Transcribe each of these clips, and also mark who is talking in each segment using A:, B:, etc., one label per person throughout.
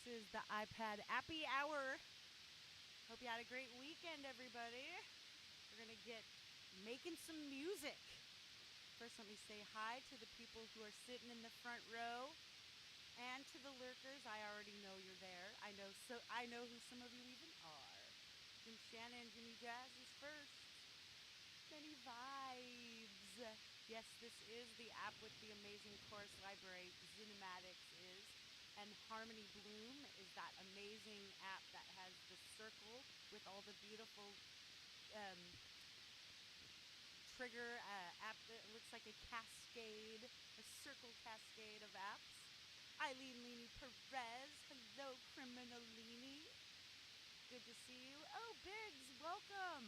A: This is the iPad APPy Hour. Hope you had a great weekend, everybody. We're going to get making some music. First, let me say hi to the people who are sitting in the front row and to the lurkers. I already know you're there. I know who some of you even are. Jim Shannon, Jimmy Jazz is first. Many vibes. Yes, this is the app with the amazing chorus library. Xinematix is. And Harmony Bloom is that amazing app that has the circle with all the beautiful trigger app that looks like a cascade, a circle cascade of apps. Eileen Leany Perez, hello Criminalini. Good to see you. Oh, Biggs, welcome.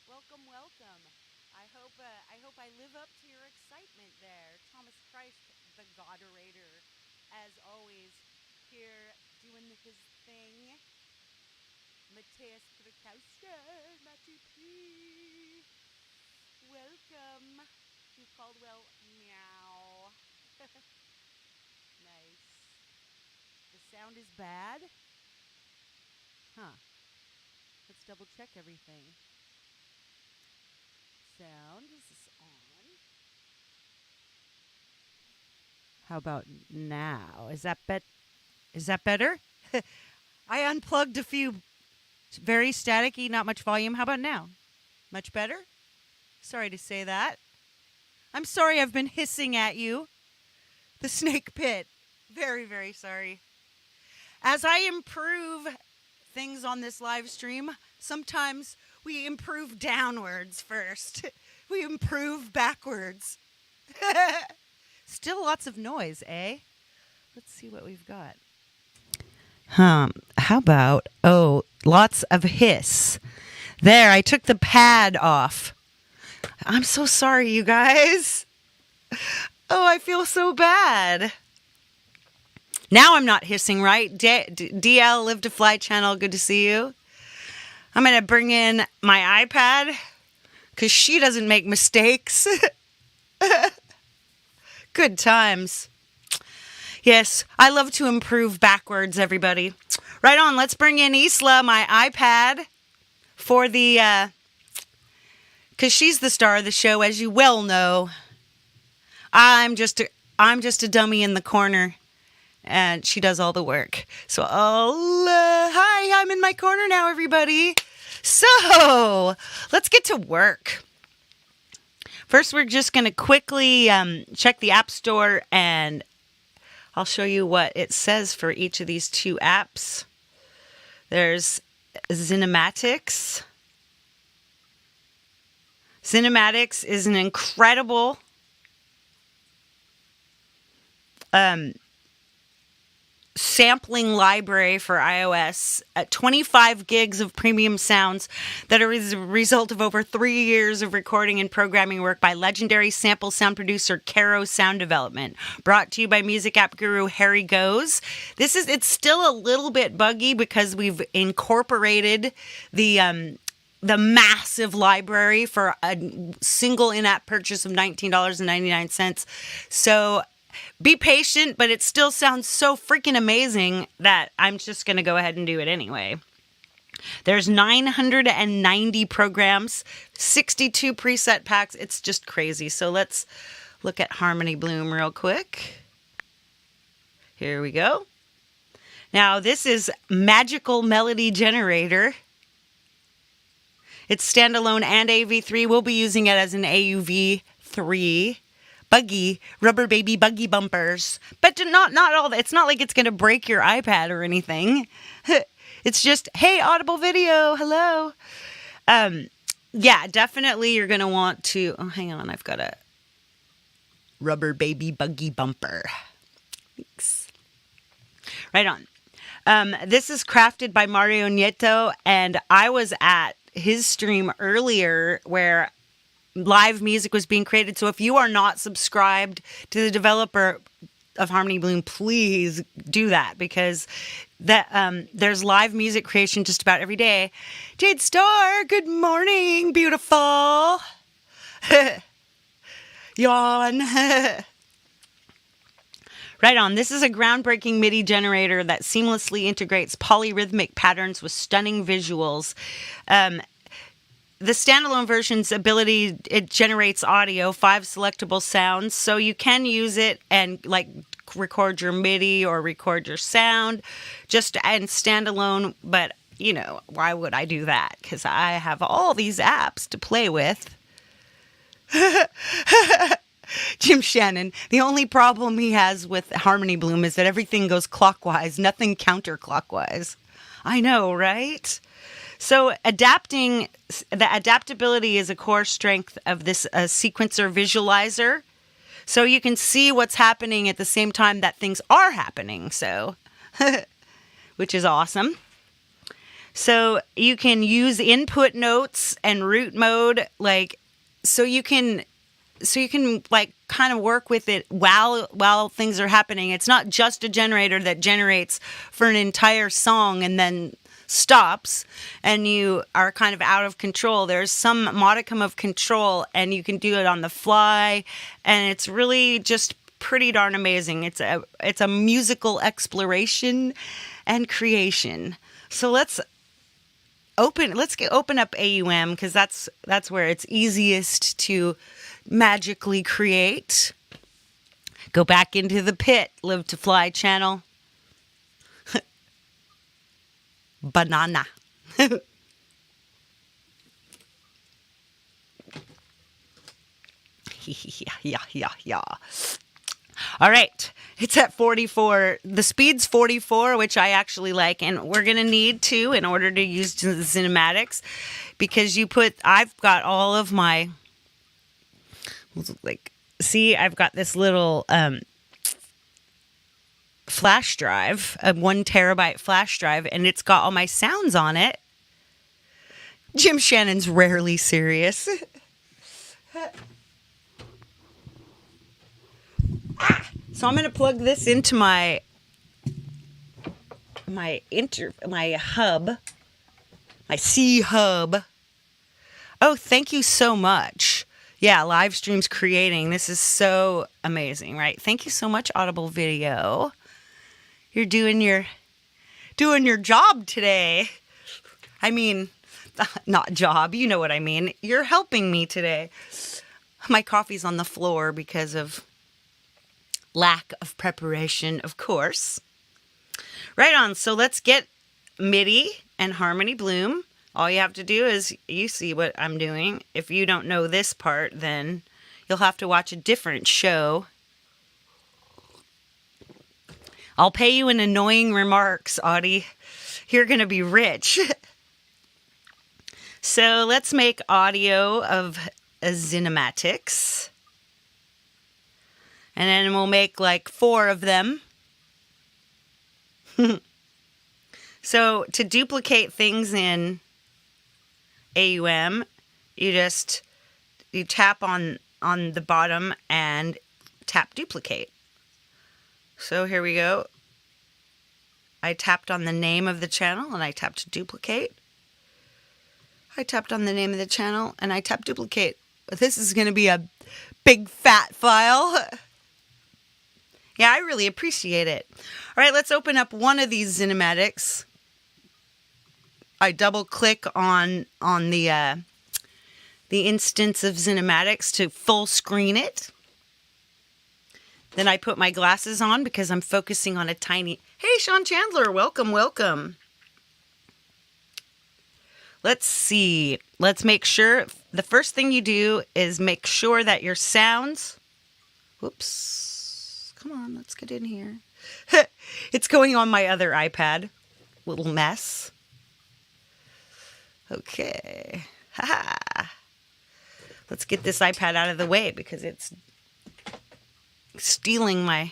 A: Welcome. I hope I live up to your excitement there. Thomas Christ, the Goderator, as always, here doing his thing. Mateus Krakowska, Matthew P. Welcome. Hugh Caldwell, meow. Nice. The sound is bad? Huh. Let's double check everything. Sound, is this on? How about now? Is that better? I unplugged a few. It's very staticky, not much volume. How about now? Much better? Sorry to say that. I'm sorry I've been hissing at you. The snake pit. Very, very sorry. As I improve things on this live stream, sometimes we improve downwards first. We improve backwards. Still lots of noise, eh? Let's see what we've got. How about, lots of hiss. There, I took the pad off. I'm so sorry, you guys. Oh, I feel so bad. Now I'm not hissing, right? DL, Live to Fly channel, good to see you. I'm going to bring in my iPad because she doesn't make mistakes. Good times. Yes, I love to improve backwards, everybody. Right on, let's bring in Isla, my iPad, for the, because she's the star of the show, as you well know. I'm just a dummy in the corner, and she does all the work. So, hi, I'm in my corner now, everybody. So, let's get to work. First, we're just going to quickly check the App Store, and I'll show you what it says for each of these two apps. There's Xinematix. Xinematix is an incredible sampling library for iOS at 25 gigs of premium sounds that are as a result of over 3 years of recording and programming work by legendary sample sound producer Caro Sound Development. Brought to you by music app guru Harry Goes. It's still a little bit buggy because we've incorporated the massive library for a single in-app purchase of $19.99. So be patient, but it still sounds so freaking amazing that I'm just going to go ahead and do it anyway. There's 990 programs, 62 preset packs. It's just crazy. So let's look at Harmony Bloom real quick. Here we go. Now, this is Magical Melody Generator. It's standalone and AV3. We'll be using it as an AUV3. Buggy, rubber baby buggy bumpers. But not all that. It's not like it's going to break your iPad or anything. It's just, hey, Audible Video, hello. Yeah, definitely you're going to want to, hang on, I've got a rubber baby buggy bumper. Thanks. Right on. This is crafted by Mario Nieto, and I was at his stream earlier where live music was being created. So if you are not subscribed to the developer of Harmony Bloom, please do that, because there's live music creation just about every day. Jade Star, good morning, beautiful. Yawn. Right on. This is a groundbreaking MIDI generator that seamlessly integrates polyrhythmic patterns with stunning visuals. The standalone version's ability, it generates audio, 5 selectable sounds, so you can use it and like record your MIDI or record your sound just and standalone. But you know, why would I do that? Because I have all these apps to play with. Jim Shannon, the only problem he has with Harmony Bloom is that everything goes clockwise, nothing counterclockwise. I know, right? So the adaptability is a core strength of this sequencer visualizer. So you can see what's happening at the same time that things are happening. So, which is awesome. So you can use input notes and root mode, so you can like kind of work with it while things are happening. It's not just a generator that generates for an entire song and then stops and you are kind of out of control. There's some modicum of control and you can do it on the fly, and it's really just pretty darn amazing. It's a musical exploration and creation. So let's open up AUM, because that's where it's easiest to magically create. Go back into the pit, Live to Fly channel. Banana. Yeah. All right. It's at 44. The speed's 44, which I actually like, and we're going to need to in order to use the Xinematix, because I've got all of my, I've got this little flash drive, a 1 terabyte flash drive, and it's got all my sounds on it. Jim Shannon's rarely serious. So I'm going to plug this into my hub, my C hub. Oh, thank you so much. Yeah, live streams creating. This is so amazing, right? Thank you so much, Audible Video. You're doing your job today. I mean, not job, you know what I mean. You're helping me today. My coffee's on the floor because of lack of preparation, of course. Right on. So let's get MIDI and Harmony Bloom. All you have to do is, you see what I'm doing. If you don't know this part, then you'll have to watch a different show. I'll pay you in annoying remarks, Audie. You're going to be rich. So let's make audio of a Xinematix. And then we'll make like 4 of them. So to duplicate things in AUM, you tap on the bottom and tap duplicate. So here we go. I tapped on the name of the channel and I tapped duplicate. I tapped on the name of the channel and I tapped duplicate. This is going to be a big fat file. Yeah, I really appreciate it. All right, let's open up one of these Xinematix. I double click on the instance of Xinematix to full screen it. Then I put my glasses on because I'm focusing on a tiny... Hey, Sean Chandler, welcome. Let's see. Let's make sure... The first thing you do is make sure that your sounds... Whoops. Come on, let's get in here. It's going on my other iPad. Little mess. Okay. Let's get this iPad out of the way because it's stealing my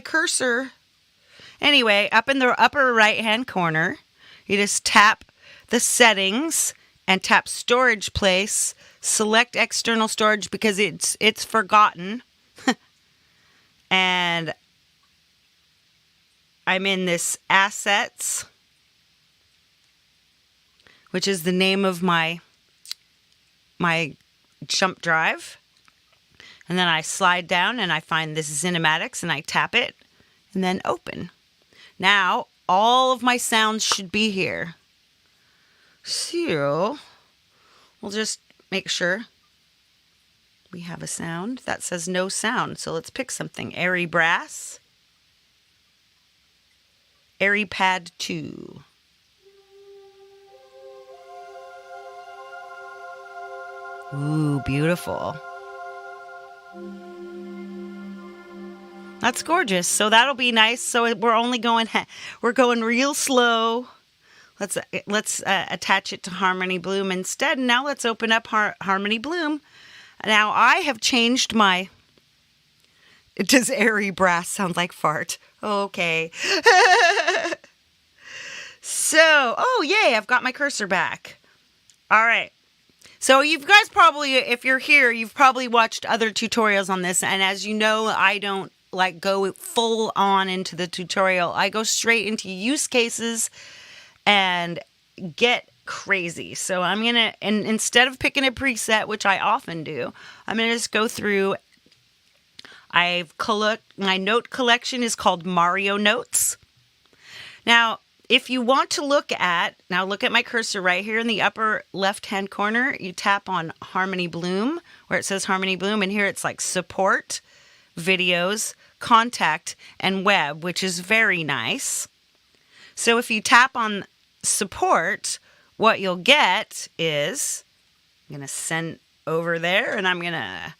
A: cursor. Anyway, up in the upper right hand corner, you just tap the settings and tap storage place. Select external storage because it's forgotten. And I'm in this assets, which is the name of my jump drive. And then I slide down and I find this Xinematix and I tap it and then open. Now, all of my sounds should be here. So, we'll just make sure we have a sound that says no sound. So let's pick something. Airy Brass. Airy Pad 2. Ooh, beautiful. That's gorgeous. So that'll be nice. So we're going real slow. Let's attach it to Harmony Bloom instead. Now let's open up Harmony Bloom. Now I have changed my. Does airy brass sound like fart? Okay. So, oh yay! I've got my cursor back. All right. So you guys probably, if you're here, you've probably watched other tutorials on this. And as you know, I don't like go full on into the tutorial. I go straight into use cases and get crazy. So I'm going to, and instead of picking a preset, which I often do, I'm going to just go through. My note collection is called Mario Notes. Now, if you want to look at my cursor right here in the upper left-hand corner, you tap on Harmony Bloom, where it says Harmony Bloom, and here it's like support, videos, contact, and web, which is very nice. So if you tap on support, what you'll get is, I'm going to send over there, and I'm going to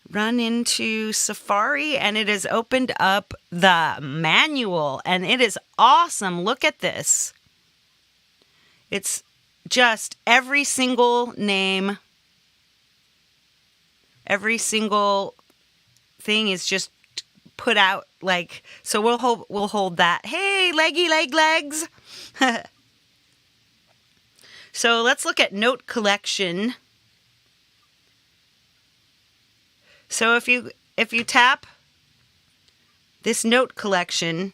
A: run into Safari, and it has opened up the manual, and it is awesome. Look at this. It's just every single name, every single thing is just put out like, so we'll hold that. Hey, legs. So let's look at note collection. So if you tap this note collection,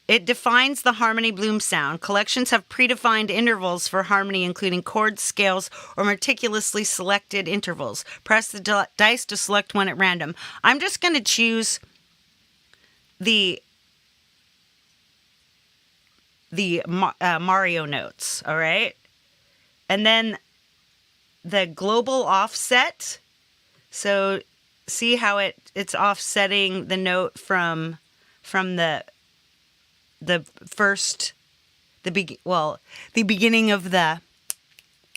A: it defines the Harmony Bloom sound. Collections have predefined intervals for harmony, including chords, scales, or meticulously selected intervals. Press the dice to select one at random. I'm just going to choose the Mario notes, all right? And then the global offset. So see how it's offsetting the note from the beginning of the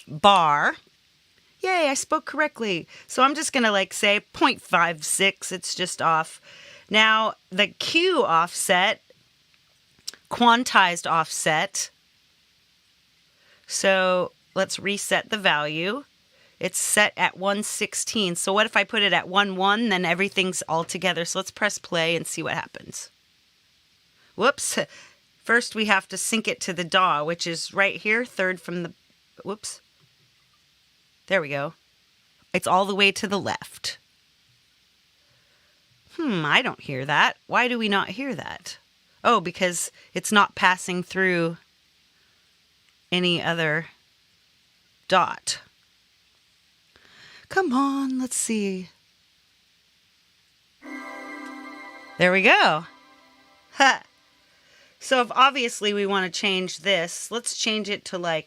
A: bar. Yay, I spoke correctly. So I'm just going to say 0.56. It's just off. Now the Q offset, quantized offset. So let's reset the value. It's set at 116. So what if I put it at 1.1? Then everything's all together. So let's press play and see what happens. Whoops. First we have to sync it to the DAW, which is right here, third from the, whoops. There we go. It's all the way to the left. I don't hear that. Why do we not hear that? Oh, because it's not passing through any other dot. Come on, let's see. There we go. Ha! So if obviously we want to change this, let's change it to 9.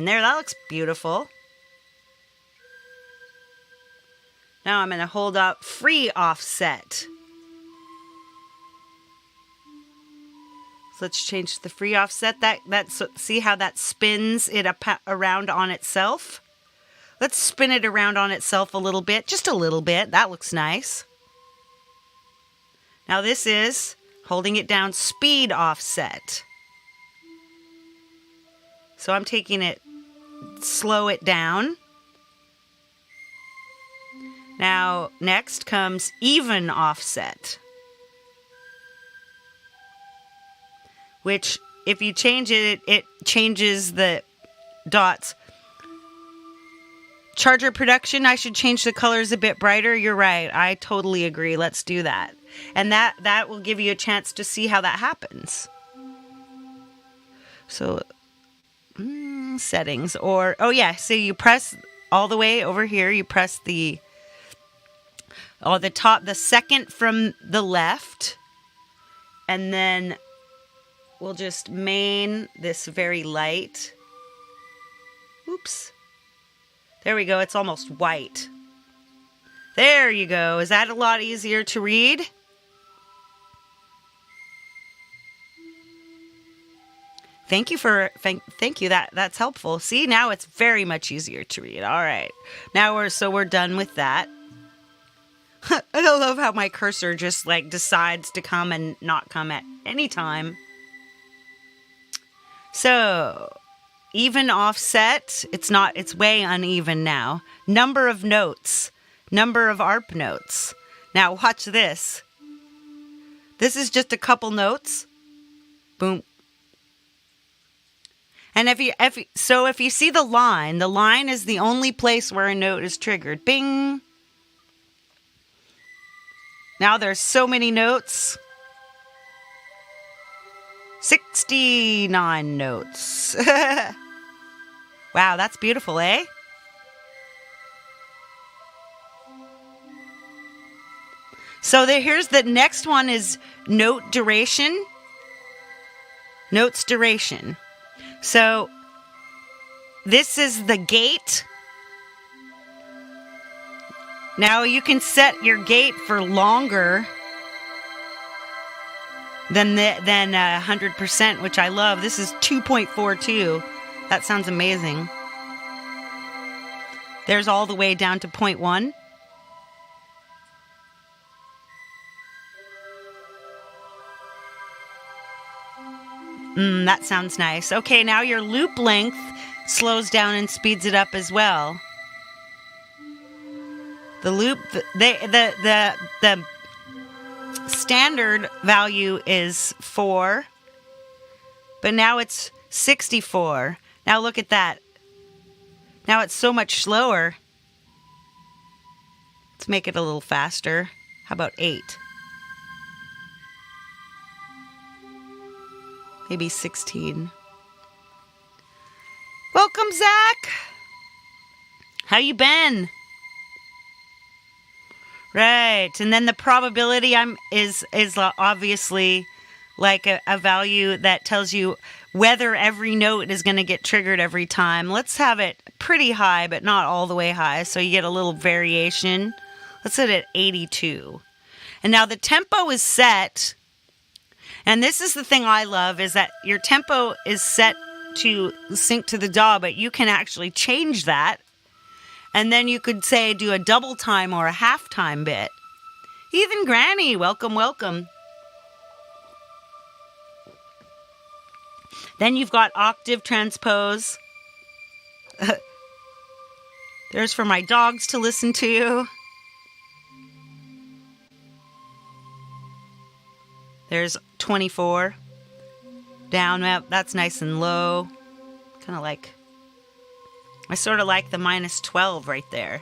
A: There, that looks beautiful. Now I'm going to hold up free offset. So let's change the free offset. That's see how that spins it around on itself? Let's spin it around on itself a little bit, just a little bit. That looks nice. Now this is holding it down speed offset. So I'm taking it, slow it down. Now next comes even offset, which if you change it, it changes the dots. Charger production, I should change the colors a bit brighter. You're right. I totally agree. Let's do that. And that will give you a chance to see how that happens. So, settings, or, oh yeah, so you press all the way over here. You press the the second from the left, and then we'll just main this very light. Oops. There we go. It's almost white. There you go. Is that a lot easier to read? Thank you. That's helpful. See, now it's very much easier to read. All right. Now we're done with that. I love how my cursor just like decides to come and not come at any time. So, even offset, it's way uneven now. Number of notes, number of ARP notes. Now watch this. This is just a couple notes. Boom. And if you see the line is the only place where a note is triggered. Bing. Now there's so many notes. 69 notes. Wow, that's beautiful, eh? So here's the next one is note duration. Notes duration. So this is the gate. Now you can set your gate for longer than 100%, which I love. This is 2.42. That sounds amazing. There's all the way down to 0.1. That sounds nice. Okay, now your loop length slows down and speeds it up as well. The loop, the standard value is 4, but now it's 64. Now look at that. Now it's so much slower. Let's make it a little faster. How about 8? Maybe 16. Welcome, Zach. How you been? Right, and then the probability is obviously like a value that tells you whether every note is going to get triggered every time. Let's have it pretty high, but not all the way high, so you get a little variation. Let's set it at 82. And now the tempo is set, and this is the thing I love, is that your tempo is set to sync to the DAW, but you can actually change that. And then you could say do a double time or a half time bit. Even Granny, welcome, welcome. Then you've got octave transpose. There's for my dogs to listen to. There's 24. Down, that's nice and low. Kind of like... I sort of like the minus 12 right there.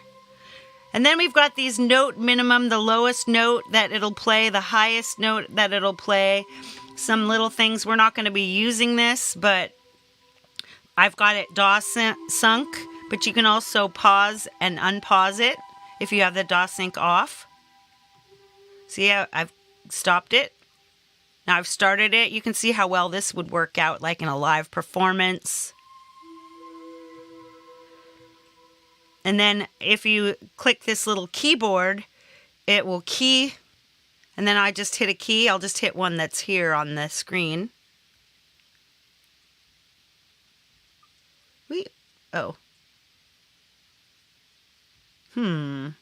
A: And then we've got these note minimum, the lowest note that it'll play, the highest note that it'll play. Some little things. We're not going to be using this, but I've got it DAW sunk. But you can also pause and unpause it if you have the DAW sync off. See, I've stopped it. Now I've started it. You can see how well this would work out like in a live performance. And then if you click this little keyboard, it will key. And then I just hit a key. I'll just hit one that's here on the screen. Oh. Well,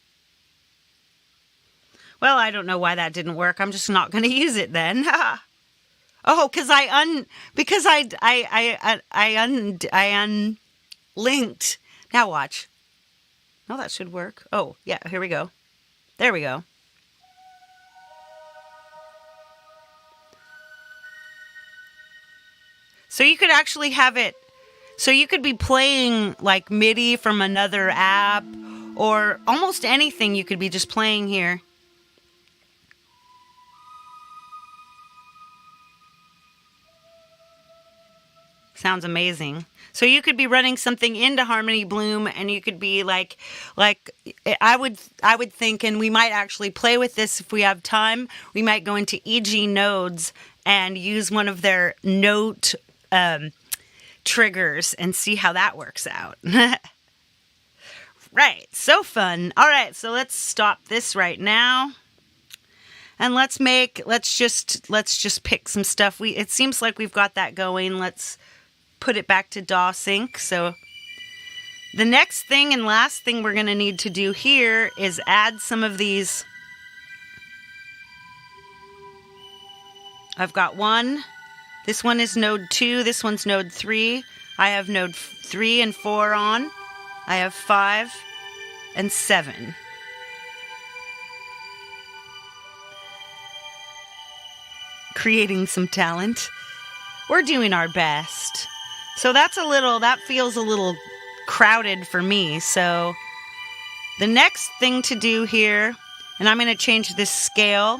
A: I don't know why that didn't work. I'm just not going to use it then. Oh, because I unlinked. Now watch. Oh, that should work. Oh, yeah, here we go. There we go. So you could actually have it, so you could be playing like MIDI from another app or almost anything you could be just playing here. Sounds amazing. So you could be running something into Harmony Bloom, and you could be like I would think, and we might actually play with this if we have time. We might go into EG nodes and use one of their note triggers and see how that works out. Right, so fun. All right, so let's stop this right now. And let's just pick some stuff. It seems like we've got that going. Let's put it back to DAW sync. So the next thing and last thing we're going to need to do here is add some of these. I've got one. This one is node 2. This one's node 3. I have node 3 and 4 on. I have 5 and 7. Creating some talent. We're doing our best. So that feels a little crowded for me. So the next thing to do here, and I'm going to change this scale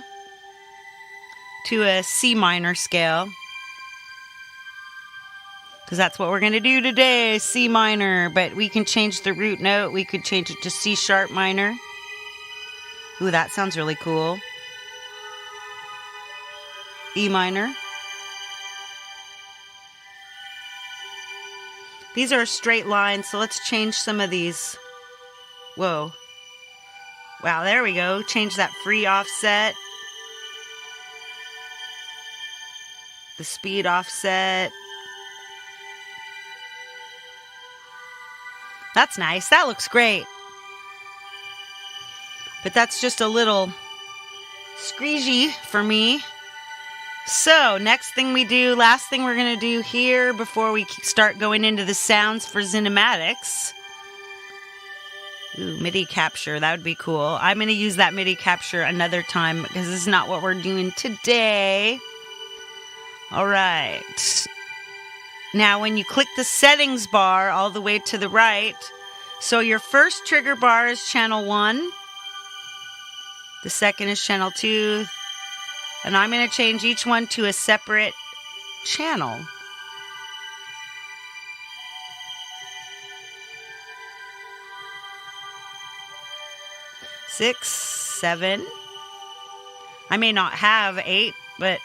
A: to a C minor scale, because that's what we're going to do today, C minor. But we can change the root note. We could change it to C sharp minor. Ooh, that sounds really cool. E minor. These are straight lines, so let's change some of these. Whoa. Wow, there we go. Change that free offset. The speed offset. That's nice. That looks great. But that's just a little squeezy for me. So, last thing we're going to do here before we start going into the sounds for Xinematix. Ooh, MIDI capture, that would be cool. I'm going to use that MIDI capture another time because this is not what we're doing today. All right. Now, when you click the settings bar all the way to the right, so your first trigger bar is channel 1. The second is channel 2. And I'm going to change each one to a separate channel. Six, 7. I may not have 8, but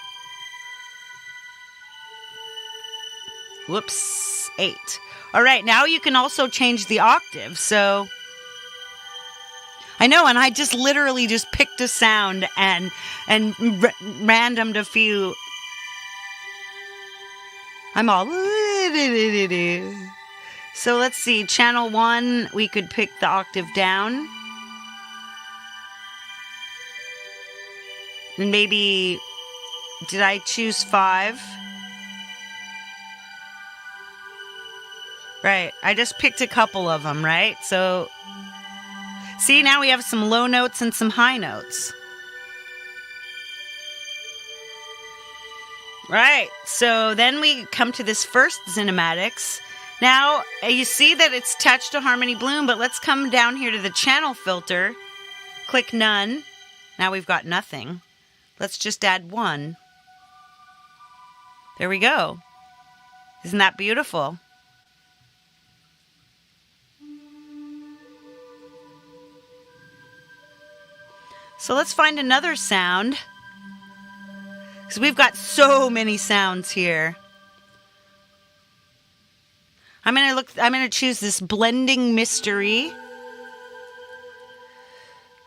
A: whoops, 8. All right, now you can also change the octave. So I know, and I just literally just picked a sound and randomed a few. I'm all. So let's see, channel 1, we could pick the octave down. And maybe, did I choose 5? Right, I just picked a couple of them, right? So see, now we have some low notes and some high notes. Right, so then we come to this first Xinematix. Now, you see that it's attached to Harmony Bloom, but let's come down here to the channel filter. Click none. Now we've got nothing. Let's just add 1. There we go. Isn't that beautiful? So let's find another sound, because we've got so many sounds here. I'm gonna choose this blending mystery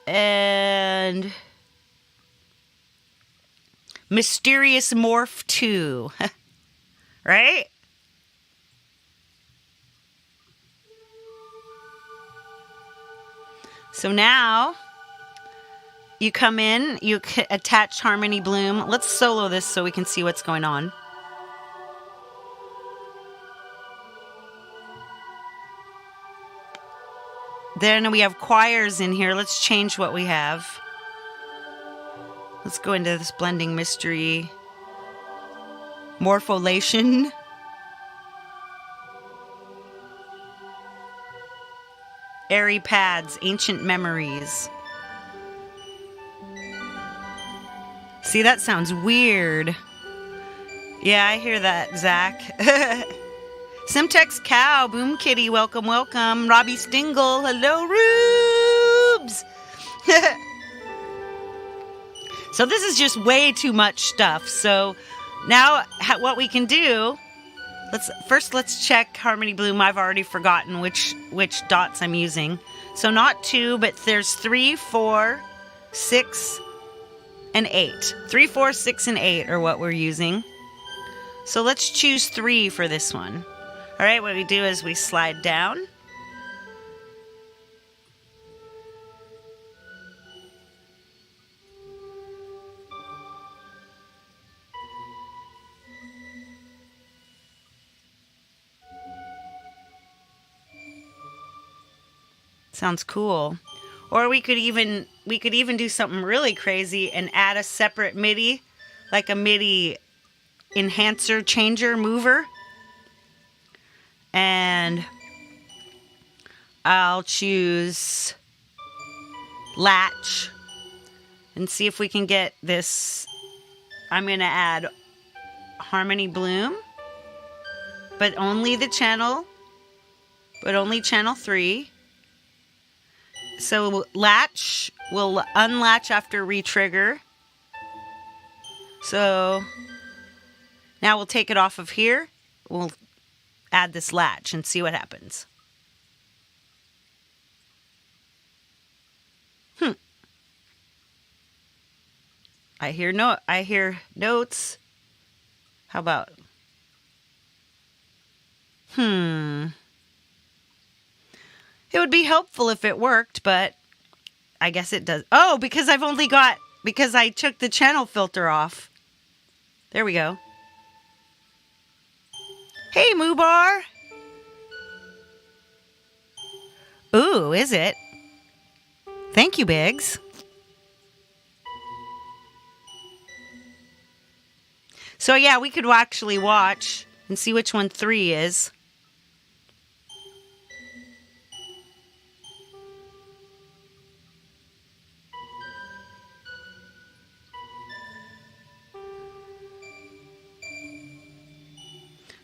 A: and mysterious morph 2. Right? So now you come in, you attach Harmony Bloom. Let's solo this so we can see what's going on. Then we have choirs in here. Let's change what we have. Let's go into this blending mystery. Morpholation. Airy pads, ancient memories. See, that sounds weird. Yeah, I hear that, Zach. Simtex Cow, Boom Kitty, welcome, welcome. Robbie Stingle, hello, Rubes. So this is just way too much stuff. So now what we can do, let's check Harmony Bloom. I've already forgotten which dots I'm using. So not 2, but there's 3, 4, 6, and 8. 3, 4, 6, and 8 are what we're using. So let's choose 3 for this one. All right, what we do is we slide down. Sounds cool. Or we could even do something really crazy and add a separate MIDI, like a MIDI enhancer, changer, mover. And I'll choose latch and see if we can get this. I'm going to add Harmony Bloom, but only channel 3. So latch will unlatch after retrigger. So now we'll take it off of here. We'll add this latch and see what happens. I hear notes. How about? It would be helpful if it worked, but I guess it does. Oh, because because I took the channel filter off. There we go. Hey, Moobar. Ooh, is it? Thank you, Biggs. So yeah, we could actually watch and see which one 3 is.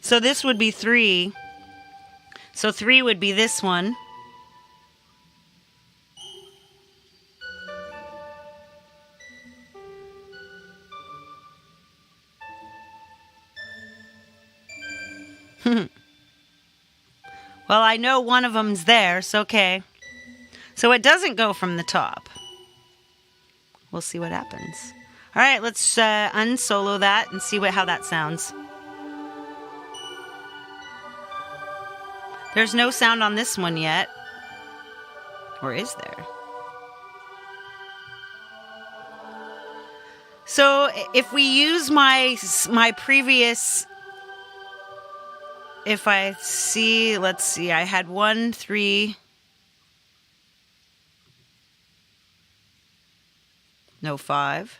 A: So this would be 3. So 3 would be this one. Well, I know one of them's there, so okay. So it doesn't go from the top. We'll see what happens. All right, let's unsolo that and see how that sounds. There's no sound on this one yet. Or is there? So if we use my previous, if I see, let's see, I had 1, 3, no 5.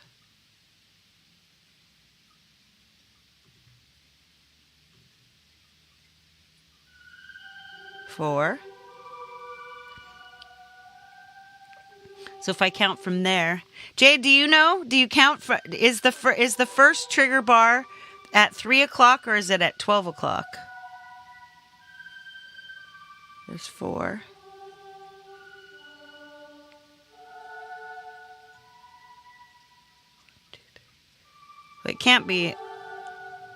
A: 4. So if I count from there, Jay, do you know? Do you count? Is the first trigger bar at 3 o'clock or is it at 12 o'clock? There's 4. It can't be.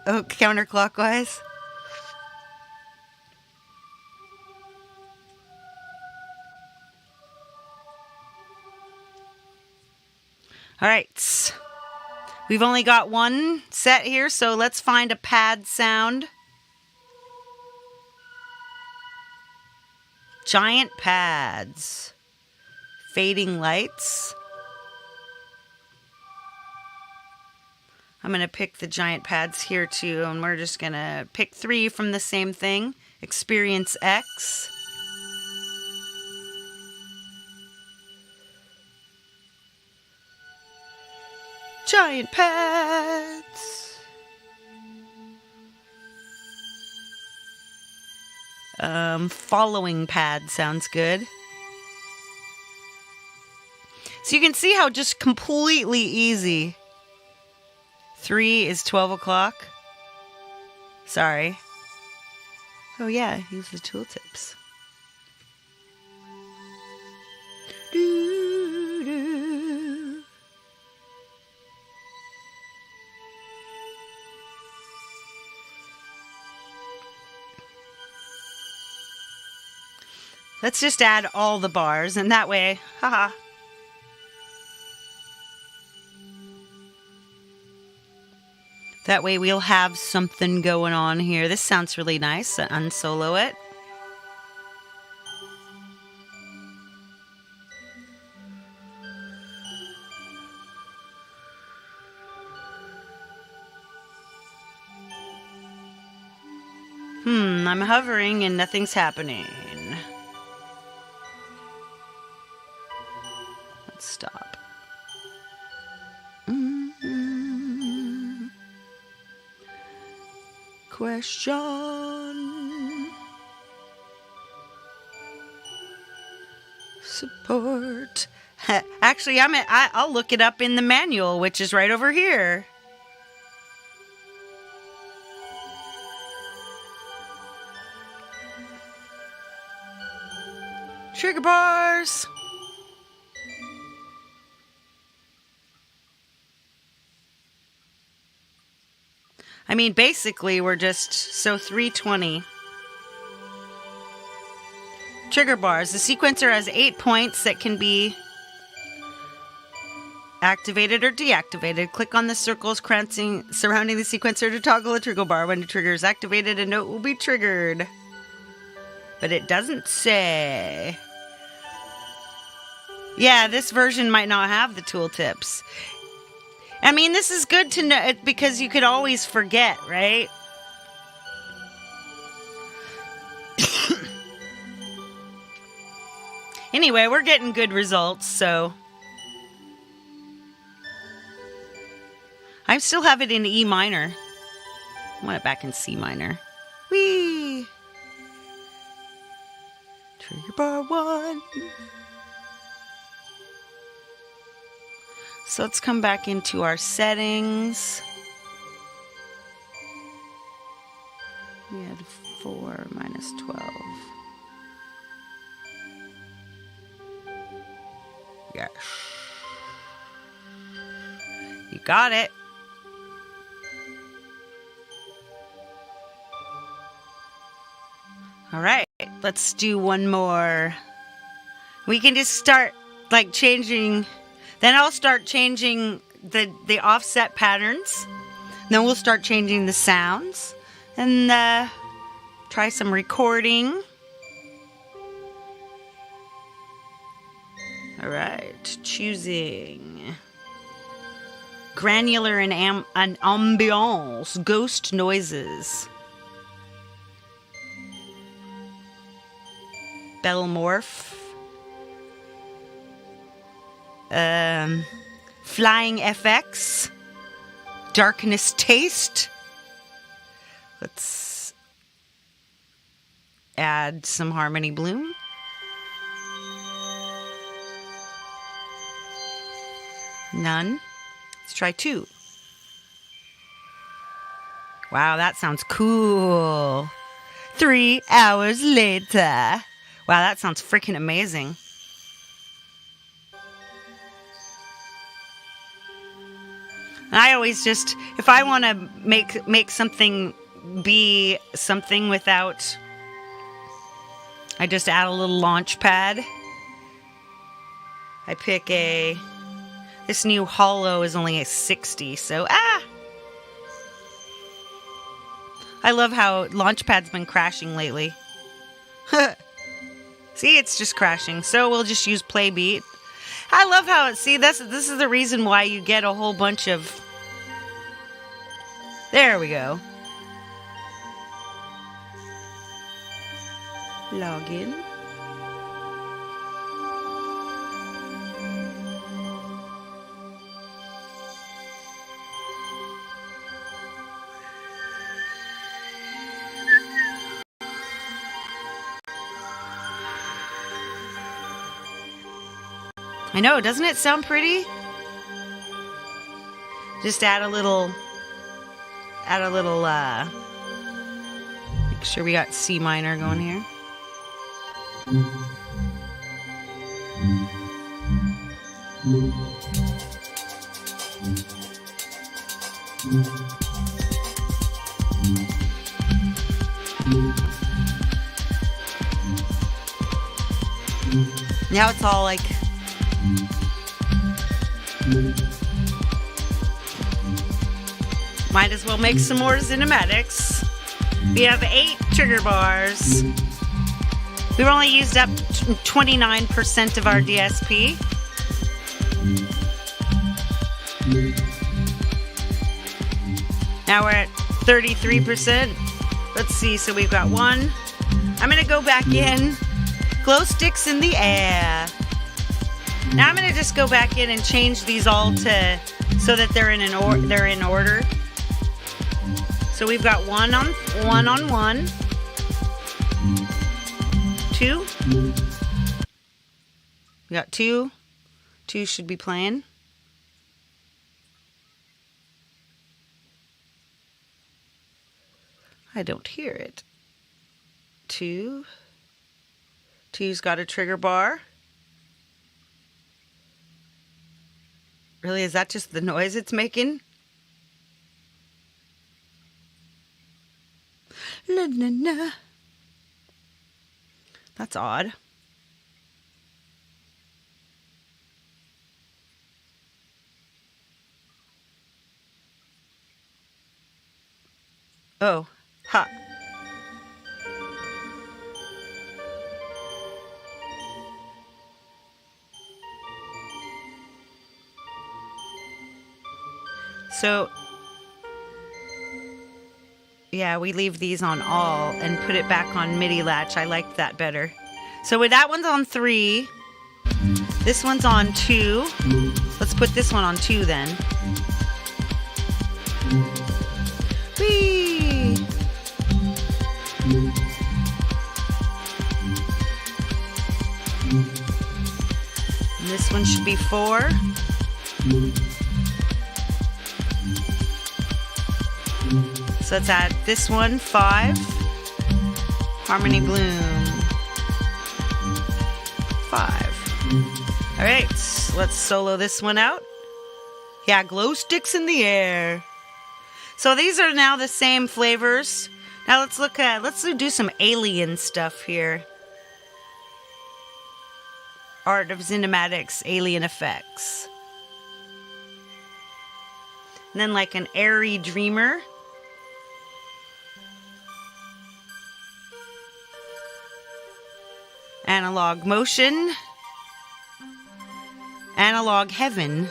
A: Oh, counterclockwise. All right, we've only got one set here, so let's find a pad sound. Giant pads, fading lights. I'm going to pick the giant pads here too, and we're just going to pick 3 from the same thing. Experience X. Giant pads. Following pad sounds good. So you can see how just completely easy. 3 is 12 o'clock. Sorry. Oh yeah, use the tooltips. Let's just add all the bars, and that way, haha. That way we'll have something going on here. This sounds really nice. Unsolo it. I'm hovering and nothing's happening. Let's stop. Question. Support. Actually, I'll look it up in the manual, which is right over here. Trigger bars. I mean, basically, we're just, so 320. Trigger bars. The sequencer has 8 points that can be activated or deactivated. Click on the circles surrounding the sequencer to toggle a trigger bar. When the trigger is activated, a note will be triggered. But it doesn't say. Yeah, this version might not have the tooltips. I mean, this is good to know because you could always forget, right? Anyway, we're getting good results, so. I still have it in E minor. I want it back in C minor. Whee! Trigger bar 1. So let's come back into our settings. We had 4 minus 12. Yes. You got it. All right, let's do one more. We can just start like changing. Then I'll start changing the offset patterns. Then we'll start changing the sounds and try some recording. All right, choosing granular and ambiance, ghost noises. Belmorph. Flying FX. Darkness Taste. Let's add some Harmony Bloom. None. Let's try 2. Wow, that sounds cool. 3 hours later. Wow, that sounds freaking amazing. And I always just, if I want to make something be something without, I just add a little launch pad. I pick this new hollow is only a 60, so I love how Launchpad's been crashing lately. See, it's just crashing, so we'll just use play beat. I love how this is the reason why you get a whole bunch of. There we go. Login. I know, doesn't it sound pretty? Just add a little Make sure we got C minor going here. Now it's all like might as well make some more Xinematix. We have 8 trigger bars. We've only used up 29% of our DSP. Now we're at 33%. Let's see, so we've got 1. I'm gonna go back in. Glow sticks in the air. Now I'm gonna just go back in and change these all to so that they're in order. So we've got 1 on 1. 2. We got 2. 2 should be playing. I don't hear it. 2. 2's got a trigger bar. Really, is that just the noise it's making? La, la, la. That's odd. Oh, ha. So, yeah, we leave these on all and put it back on MIDI latch. I like that better. So with that one's on 3. This one's on 2. Let's put this one on 2 then. Whee! And this one should be 4. So let's add this one, 5. Harmony Bloom, 5. All right, let's solo this one out. Yeah, glow sticks in the air. So these are now the same flavors. Now let's do some alien stuff here. Art of Xinematix, alien effects. And then like an airy dreamer. Analog motion. Analog heaven.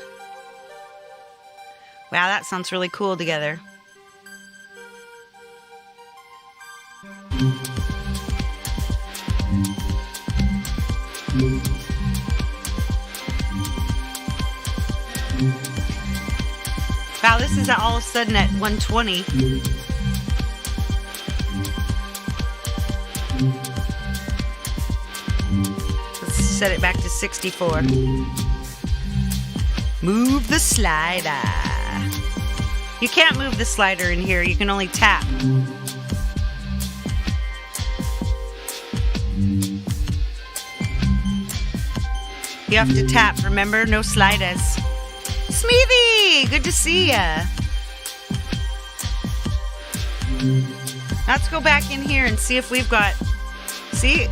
A: Wow, that sounds really cool together. Wow, this is all of a sudden at 120. Let's set it back to 64. Move the slider. You can't move the slider in here. You can only tap. You have to tap, remember? No sliders. Smeevy! Good to see ya. Let's go back in here and see if we've got... See?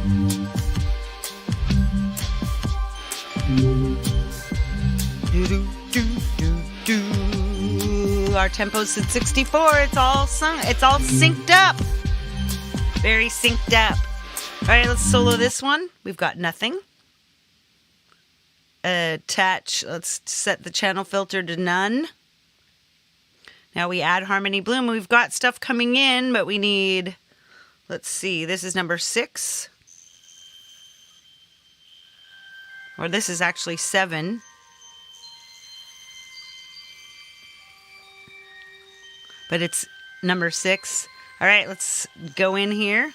A: Our tempo's at 64. It's all synced up. Very synced up. All right, let's solo this one. We've got nothing. Attach. Let's set the channel filter to none. Now we add Harmony Bloom. We've got stuff coming in, but we need... Let's see. This is number 6. Or this is actually 7. But it's number 6. All right, let's go in here.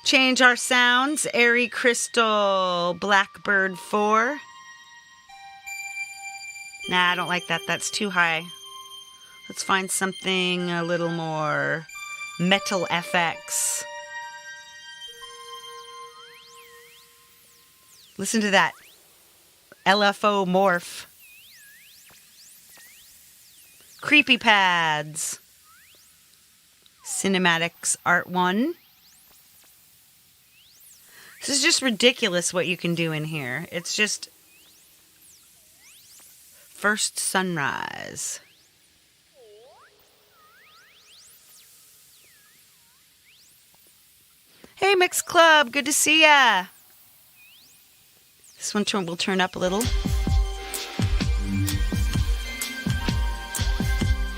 A: Change our sounds. Airy Crystal, Blackbird 4. Nah, I don't like that. That's too high. Let's find something a little more metal FX. Listen to that LFO morph. Creepy pads. Xinematix Art 1. This is just ridiculous what you can do in here. It's just first sunrise. Hey, Mix Club, good to see ya. This one will turn up a little.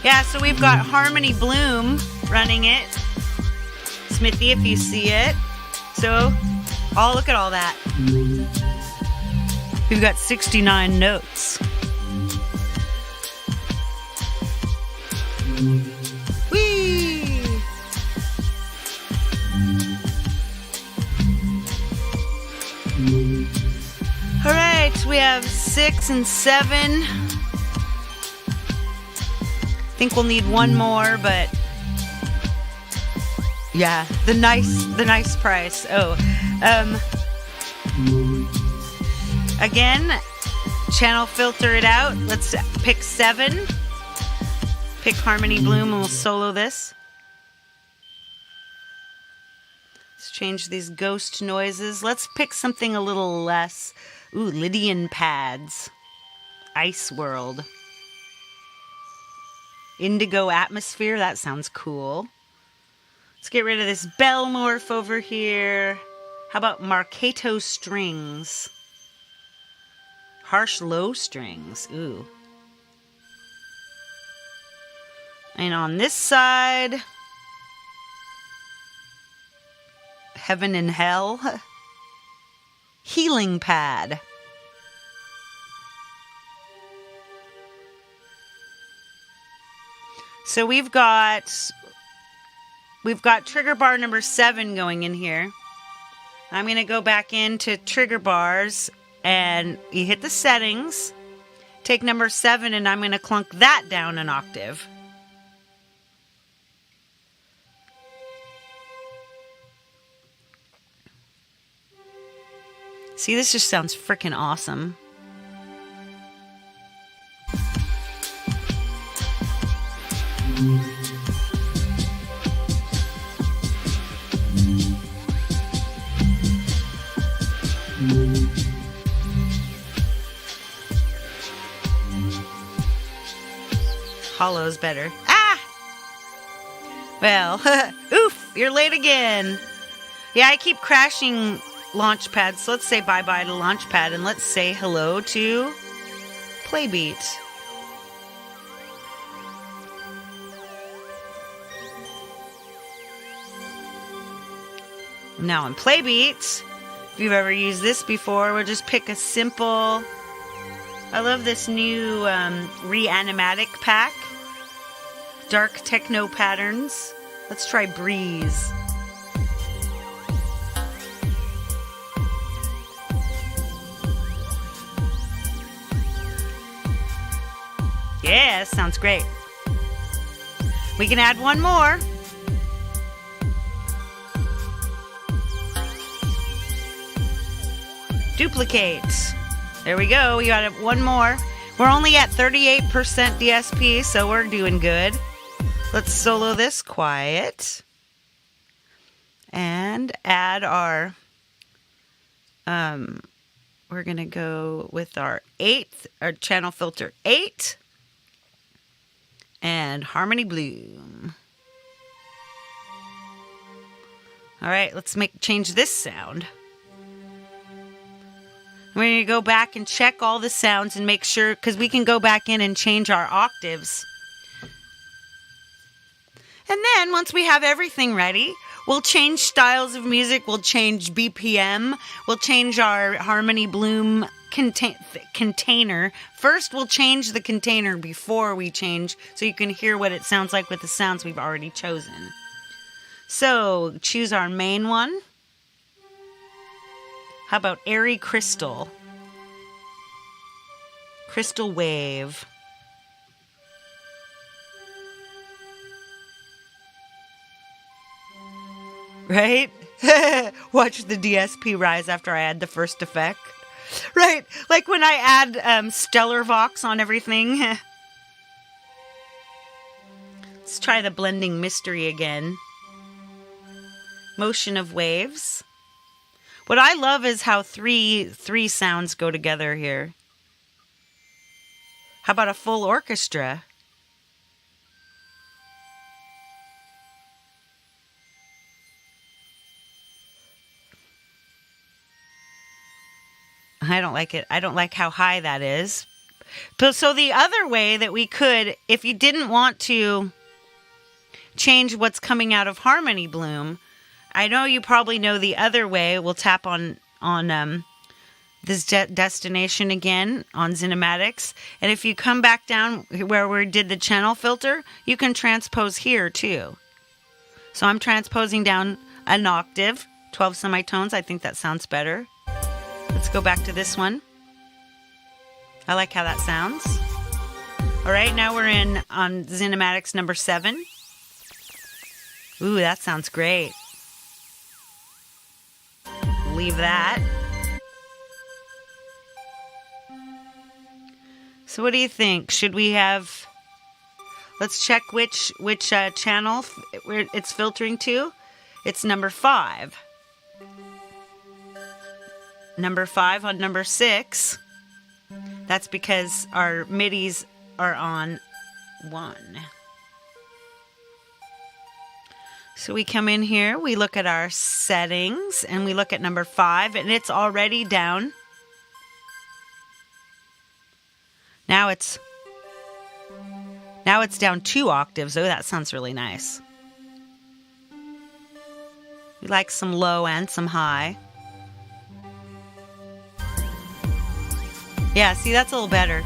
A: Yeah, so we've got Harmony Bloom running it. Smithy, if you see it. So, oh, look at all that. We've got 69 notes. Whee! All right, we have 6 and 7. I think we'll need one more, but yeah, the nice price. Oh, again, channel filter it out. Let's pick 7. Pick Harmony Bloom and we'll solo this. Let's change these ghost noises. Let's pick something a little less. Ooh, Lydian pads. Ice World. Indigo Atmosphere. That sounds cool. Let's get rid of this bell morph over here. How about Marcato strings? Harsh low strings. Ooh. And on this side, Heaven and Hell. Healing pad. So we've got trigger bar number 7 going in here. I'm going to go back into trigger bars and you hit the settings. Take number 7 and I'm going to clunk that down an octave. See, this just sounds freaking awesome. Hollow's better. Ah! Well, oof, you're late again. Yeah, I keep crashing Launchpad, so let's say bye-bye to Launchpad and let's say hello to Playbeat. Now on Playbeat, if you've ever used this before, we'll just pick a simple... I love this new Reanimatic pack. Dark techno patterns. Let's try Breeze. Yeah, that sounds great. We can add one more. Duplicate. There we go. We got one more. We're only at 38% DSP, so we're doing good. Let's solo this quiet. And add our... we're going to go with our channel filter 8. And Harmony Bloom. All right, let's change this sound. We're going to go back and check all the sounds and make sure, because we can go back in and change our octaves. And then once we have everything ready, we'll change styles of music, we'll change BPM, we'll change our Harmony Bloom container. First, we'll change the container before we change, so you can hear what it sounds like with the sounds we've already chosen. So, choose our main one. How about Airy Crystal? Crystal Wave. right? Watch the DSP rise after I add the first effect. Right, like when I add Stellar Vox on everything. Let's try the blending mystery again. Motion of waves. What I love is how three sounds go together here. How about a full orchestra? I don't like it. I don't like how high that is. So the other way that we could, if you didn't want to change what's coming out of Harmony Bloom, I know you probably know the other way. We'll tap on this destination again on Xinematix. And if you come back down where we did the channel filter, you can transpose here too. So I'm transposing down an octave, 12 semitones. I think that sounds better. Let's go back to this one. I like how that sounds. All right, now we're in on Xinematix number 7. Ooh, that sounds great. Leave that. So what do you think? Should we have... Let's check which channel it's filtering to. It's number 5. Number 5 on number 6. That's because our MIDIs are on 1. So we come in here, we look at our settings, and we look at number 5, and it's already down. Now it's down 2 octaves. Oh, that sounds really nice. We like some low and some high. Yeah, see, that's a little better.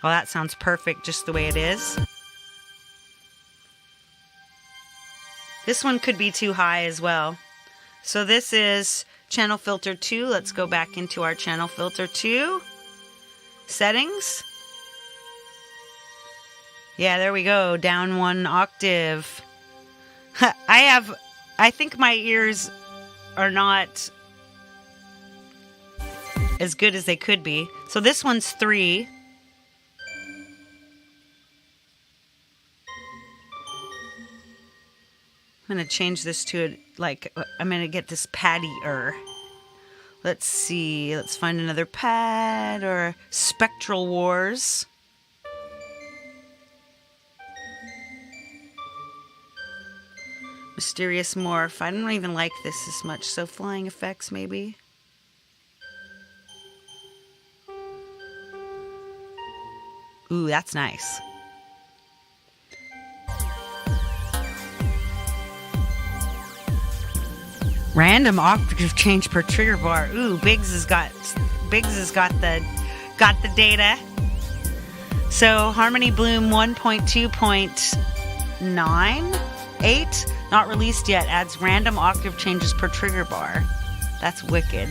A: Oh, that sounds perfect just the way it is. This one could be too high as well. So this is channel filter 2. Let's go back into our channel filter 2. Settings. Yeah, there we go. Down 1 octave. I think my ears are not as good as they could be. So this one's 3. I'm going to change this to I'm going to get this paddier. Let's see. Let's find another pad or Spectral Wars. Mysterious Morph. I don't even like this as much. So Flying Effects, maybe. Ooh, that's nice. Random octave change per trigger bar. Ooh, Biggs has got the data. So Harmony Bloom 1.2.98, not released yet, adds random octave changes per trigger bar. That's wicked.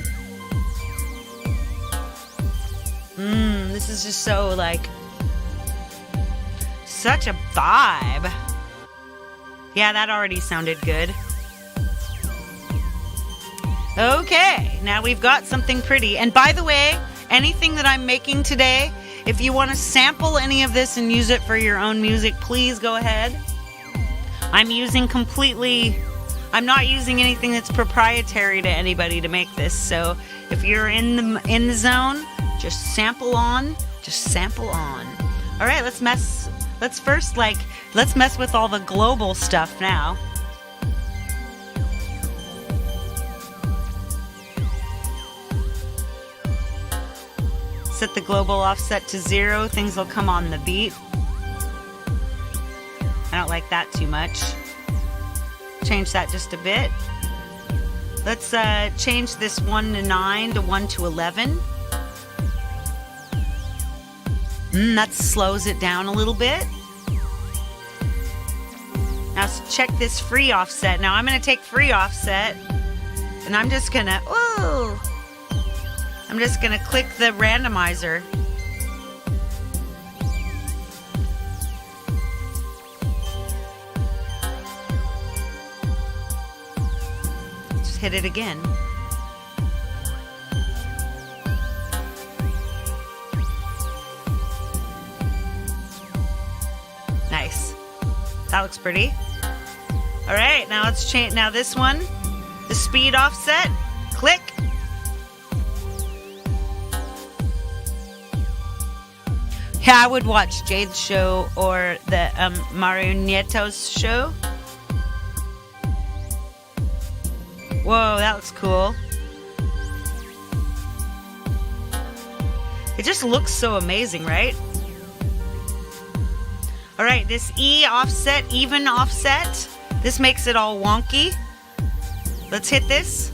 A: This is just so such a vibe. Yeah, that already sounded good. Okay, now we've got something pretty. And by the way, anything that I'm making today, if you want to sample any of this and use it for your own music, please go ahead. I'm not using anything that's proprietary to anybody to make this. So if you're in the zone, just sample on. All right, let's mess with all the global stuff now. Set the global offset to 0. Things will come on the beat. I don't like that too much. Change that just a bit. Let's change this 1 to 9 to 1 to 11. That slows it down a little bit. Now check this free offset. Now I'm going to take free offset, and I'm just going to click the randomizer. hit it again. Nice. That looks pretty. All right, now let's change. Now this one, the speed offset. Click. Yeah, I would watch Jade's show or the Marionetto's show. Whoa, that looks cool. It just looks so amazing, right? All right, this E offset, even offset, this makes it all wonky. Let's hit this.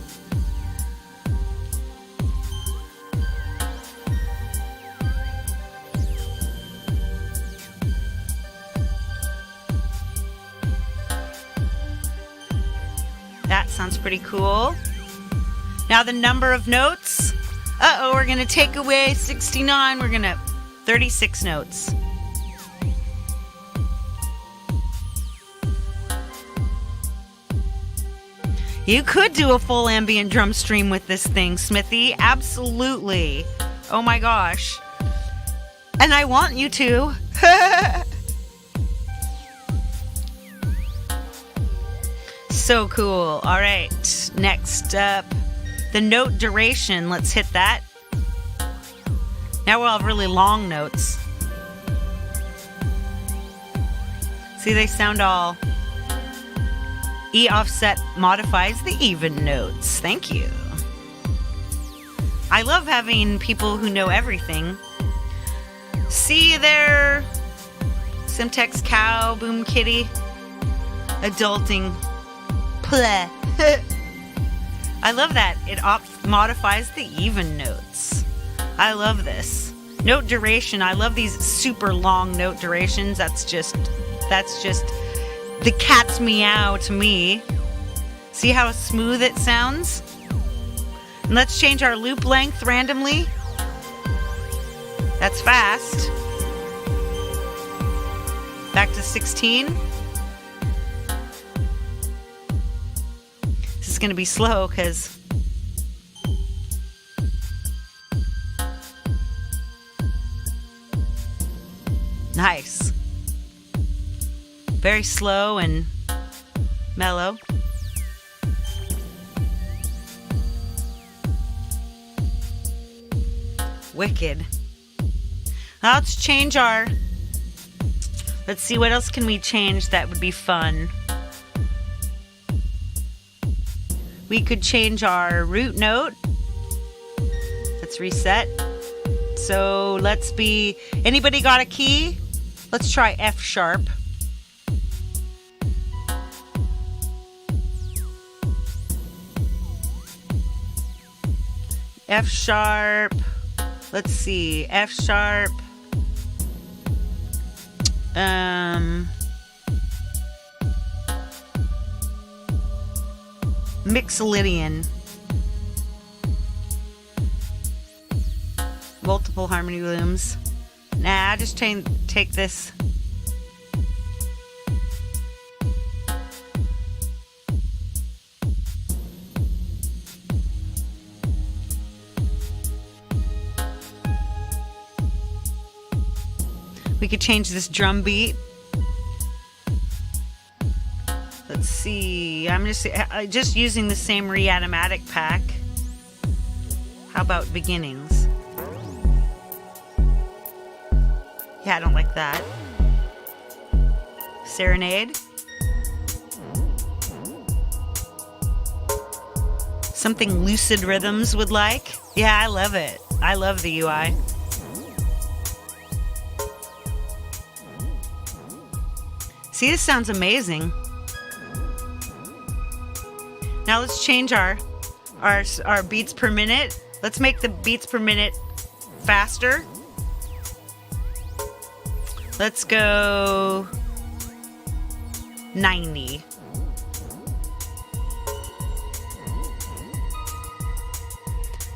A: That sounds pretty cool. Now the number of notes. Uh-oh, we're going to take away 69. We're going to 36 notes. You could do a full ambient drum stream with this thing, Smithy. Absolutely. Oh my gosh. And I want you to. So cool. All right. Next up, the note duration. Let's hit that. Now we'll have really long notes. See, they sound all... E offset modifies the even notes. Thank you. I love having people who know everything. See there, Simtex Cow, Boom Kitty, Adulting, Pleh. I love that. It modifies the even notes. I love this. Note duration. I love these super long note durations. That's just the cat's meow to me. See how smooth it sounds? And let's change our loop length randomly. That's fast. Back to 16. This is going to be slow because nice. Very slow and mellow. Wicked. Now let's change our... Let's see, what else can we change that would be fun? We could change our root note. Let's reset. So let's be... Anybody got a key? Let's try F sharp. F sharp. Let's see. F sharp. Mixolydian. Multiple harmony looms. Nah, I just take this. We could change this drum beat. Let's see. I'm just using the same Xinematix pack. How about beginnings? Yeah, I don't like that. Serenade. Something Lucid Rhythms would like. Yeah, I love it. I love the UI. See, this sounds amazing. Now let's change our beats per minute. Let's make the beats per minute faster. Let's go 90.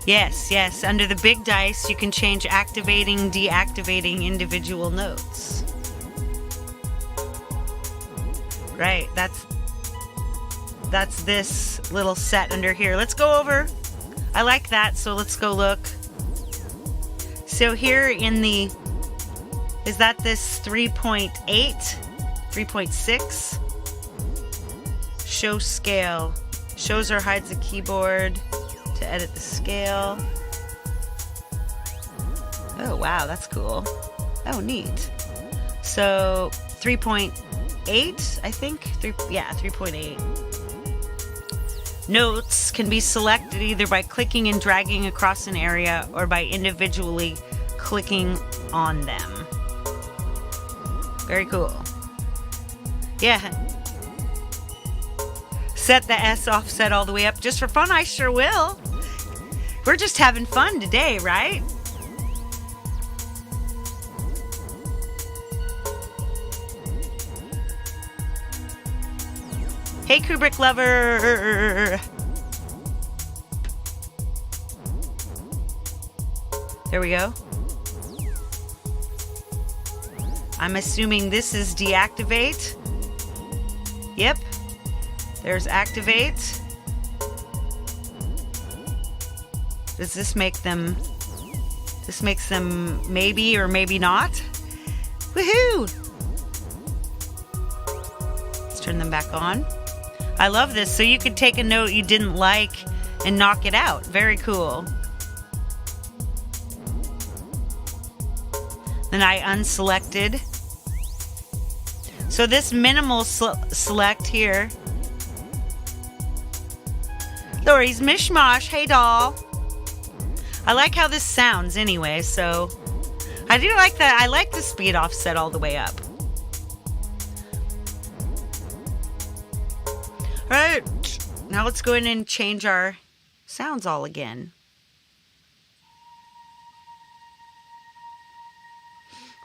A: Yes, yes. Under the big dice, you can change activating, deactivating individual notes. Right, that's this little set under here. Let's go over. I like that, so let's go look. So here in the, is that this 3.8, 3.6? Show scale. Shows or hides the keyboard to edit the scale. Oh, wow, that's cool. Oh, neat. So 3.8, I think. 3.8. Notes can be selected either by clicking and dragging across an area or by individually clicking on them. Very cool. Yeah. Set the S offset all the way up just for fun. I sure will. We're just having fun today, right? Hey, Kubrick lover. There we go. I'm assuming this is deactivate. Yep. There's activate. Does this make them... This makes them maybe or maybe not? Woohoo! Let's turn them back on. I love this. So you could take a note you didn't like and knock it out. Very cool. Then I unselected. So this minimal select here. Lori's Mishmash. Hey, doll. I like how this sounds anyway, so I do like that. I like the speed offset all the way up. All right, now let's go in and change our sounds all again.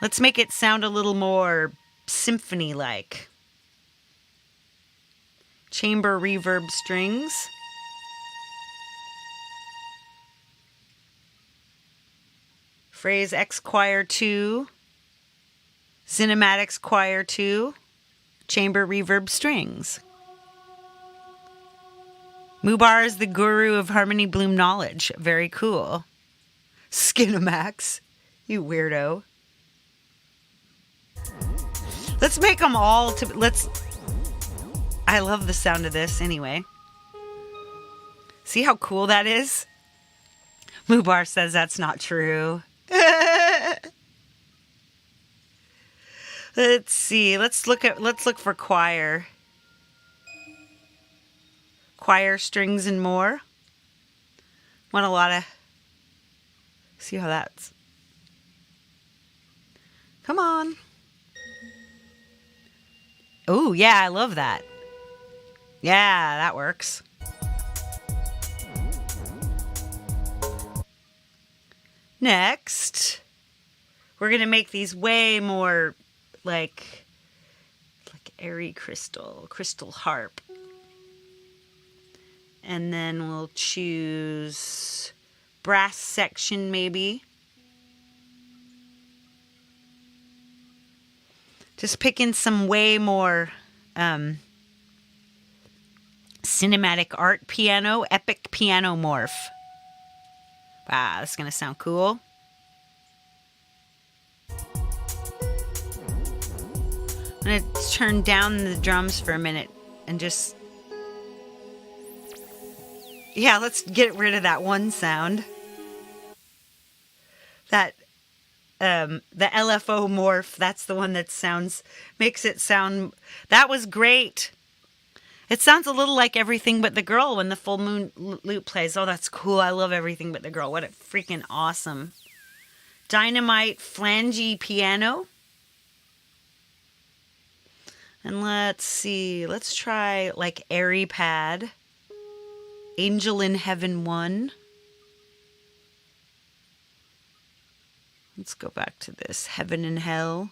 A: Let's make it sound a little more symphony-like. Chamber reverb strings. Phrase X Choir 2. Xinematix Choir 2. Chamber reverb strings. Mubar is the guru of Harmony Bloom knowledge. Very cool. Xinematix, you weirdo. Let's make them all to... I love the sound of this anyway. See how cool that is? Mubar says that's not true. Let's see. Let's look for choir. Choir strings and more. Want a lot of... See how that's... Come on. Oh, yeah, I love that. Yeah, that works. Next, we're going to make these way more like airy crystal harp. And then we'll choose brass section maybe. Just picking some way more cinematic art piano, epic piano morph. Wow, that's going to sound cool. I'm going to turn down the drums for a minute and just... Yeah, let's get rid of that one sound. That, the LFO morph, that's the one that makes it sound... That was great. It sounds a little like Everything But the Girl when the full moon loop plays. Oh, that's cool. I love Everything But the Girl. What a freaking awesome. Dynamite flangey piano. And let's see. Let's try like APPy. Angel in Heaven 1. Let's go back to this. Heaven and Hell.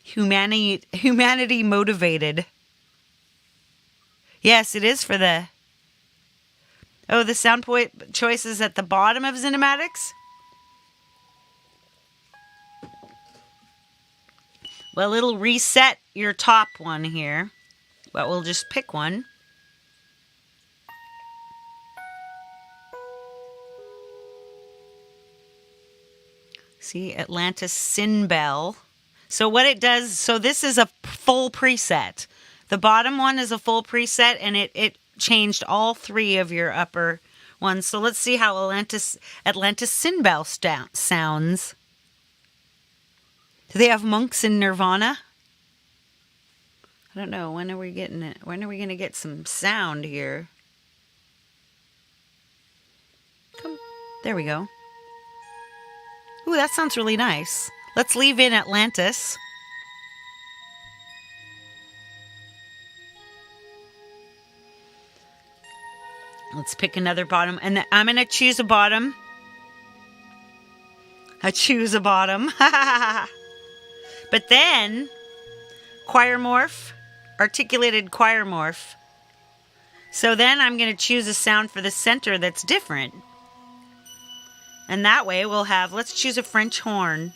A: Humanity motivated. Yes, it is for the... Oh, the sound choice is at the bottom of Xinematix? Well, it'll reset your top one here, but we'll just pick one. See, Atlantis Sinbel. So what it does, so this is a full preset. The bottom one is a full preset, and it changed all three of your upper ones. So let's see how Atlantis Sinbel sounds. Do they have monks in Nirvana? I don't know. When are we getting it? When are we going to get some sound here? Come. There we go. Ooh, that sounds really nice. Let's leave in Atlantis. Let's pick another bottom. And I'm going to choose a bottom. I choose a bottom. But then, choir morph, articulated choir morph. So then I'm going to choose a sound for the center that's different. And that way we'll have, let's choose a French horn.